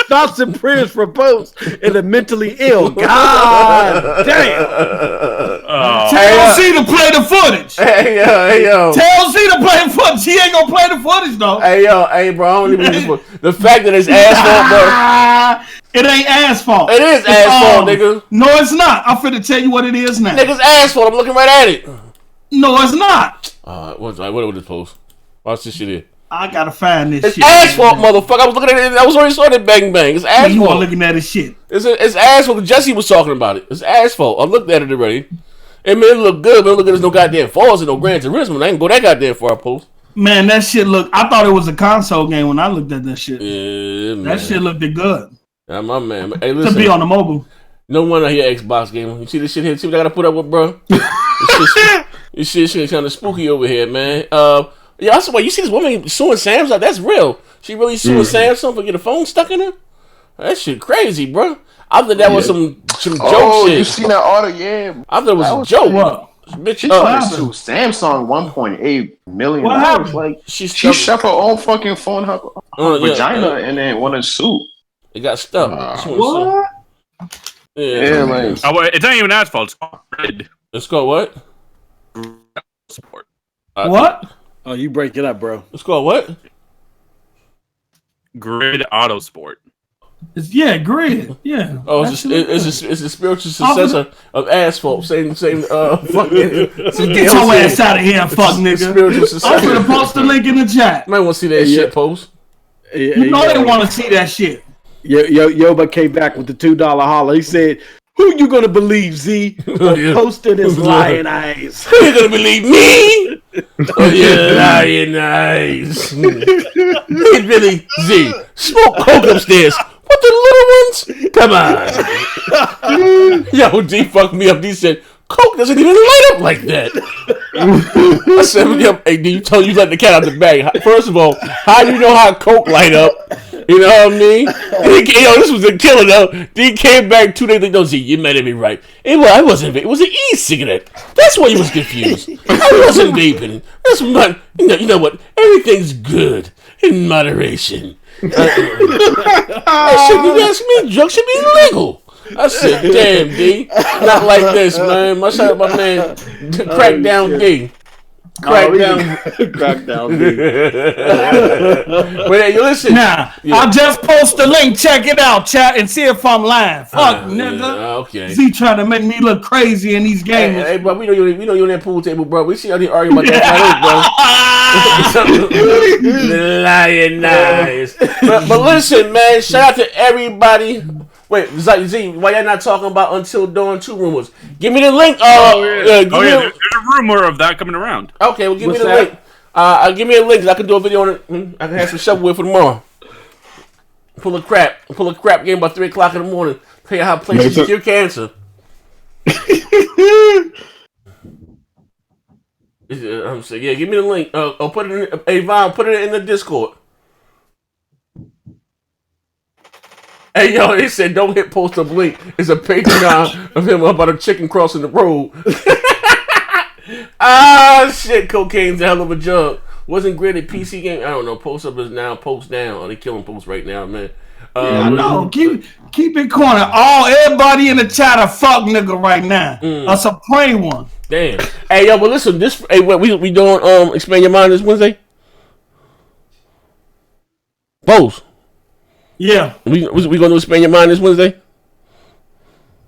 stops and prayers for boats and the mentally ill. God damn. Tell Z to play the footage. Hey yo. Tell Z to play the footage. He ain't gonna play the footage though. Hey bro. I don't even the fact that it's asphalt, bro. It ain't asphalt. It is asphalt, nigga. No, it's not. I'm finna tell you what it is now. Nigga's asphalt. I'm looking right at it. No, it's not. What was this post? Watch this shit here. I gotta find this it's shit. It's asphalt, motherfucker. I was looking at it. I was already saw that bang bang. It's asphalt. You weren't looking at his shit. It's asphalt. Jesse was talking about it. It's asphalt. I looked at it already. It may look good, but it look like there's no goddamn falls and no Gran Turismo. I ain't go that goddamn far, post. Man, that shit look. I thought it was a console game when I looked at that shit. Yeah, man. That shit looked good. Yeah, my man. Hey, listen. To be on the mobile. No wonder he an Xbox gamer. You see this shit here? See what I gotta put up with, bro? This shit kind of spooky over here, man. Yeah, I swear, you see this woman suing Samsung? That's real. She really suing Samsung for getting a phone stuck in her? That shit crazy, bro. I thought that was some joke shit. Oh, you seen that order? Yeah. I thought it was a joke. What? Bitch, she trying to sue Samsung $1.8 million. What happened? Like she shoved her own fucking phone her vagina and then wanted to sue. It got stuck. What? Yeah, like it's not even asphalt. It's called grid. It's called what? Support. What? Oh, you break it up, bro. It's called what? Grid Auto Sport. Grid. Yeah. Oh, it's a spiritual successor of asphalt. Same fucking. Get your ass out of here, fuck nigga. Spiritual successor. I'm gonna post the link in the chat. You might want to see that shit post. You know they want to see that shit. Yoba came back with the $2 holler. He said, "Who you gonna believe, Z? Posted his lying eyes. Who you gonna believe, me? Oh, yeah, lying eyes. It really, Z. Smoke coke upstairs. What, the little ones? Come on." Yo, D fucked me up. D said, "Coke doesn't even light up like that." I said, "Hey, D, you told you let the cat out the bag. First of all, how do you know how Coke light up? You know what I mean?" And this was a killer though. D came back 2 days later. No, Z, you might have been right. I wasn't vaping. It was an e-cigarette. That's why he was confused. I wasn't vaping. That's not. You know what? Everything's good in moderation. That shit, you ask me, drugs should be legal. I said, damn, D. Not like this, man. My shout out my man, Crackdown D. Crackdown D. Wait, hey, you listen. Now, I'll just post the link. Check it out, chat, and see if I'm lying. Fuck, nigga. Yeah, okay. Z trying to make me look crazy in these games. Hey, bro, we know you on that pool table, bro. We see how they arguing about that, bro. Lying eyes. But listen, man. Shout out to everybody. Wait, Z, why y'all not talking about Until Dawn 2 rumors? Give me the link. There's a rumor of that coming around. Okay, well, give me the link. Give me a link. I can do a video on it. I can have some shovelware for tomorrow. Pull a crap game by 3 o'clock in the morning. Tell you how places cure cancer. I'm saying, give me the link. I'll put it in. Hey, Von, put it in the Discord. Hey, yo, they said don't hit post up link. It's a Patreon of him about a chicken crossing the road. Shit, cocaine's a hell of a jug. Wasn't Grid a PC game? I don't know. Post up is now post down. Oh, they killing post right now, man. I know. Keep it corner. Everybody in the chat a fuck nigga right now. A supreme one. Damn. Hey, yo, but listen, we doing Expand Your Mind this Wednesday? Post. Yeah. We gonna do Expand Your Mind this Wednesday?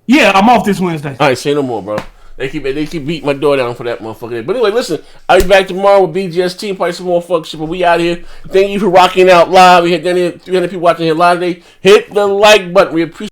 Yeah, I'm off this Wednesday. All right, say no more, bro. They keep beating my door down for that motherfucker. But anyway, listen, I'll be back tomorrow with BGST, probably some more fuck shit, but we out here. Thank you for rocking out live. We had 300 people watching here live today. Hit the like button. We appreciate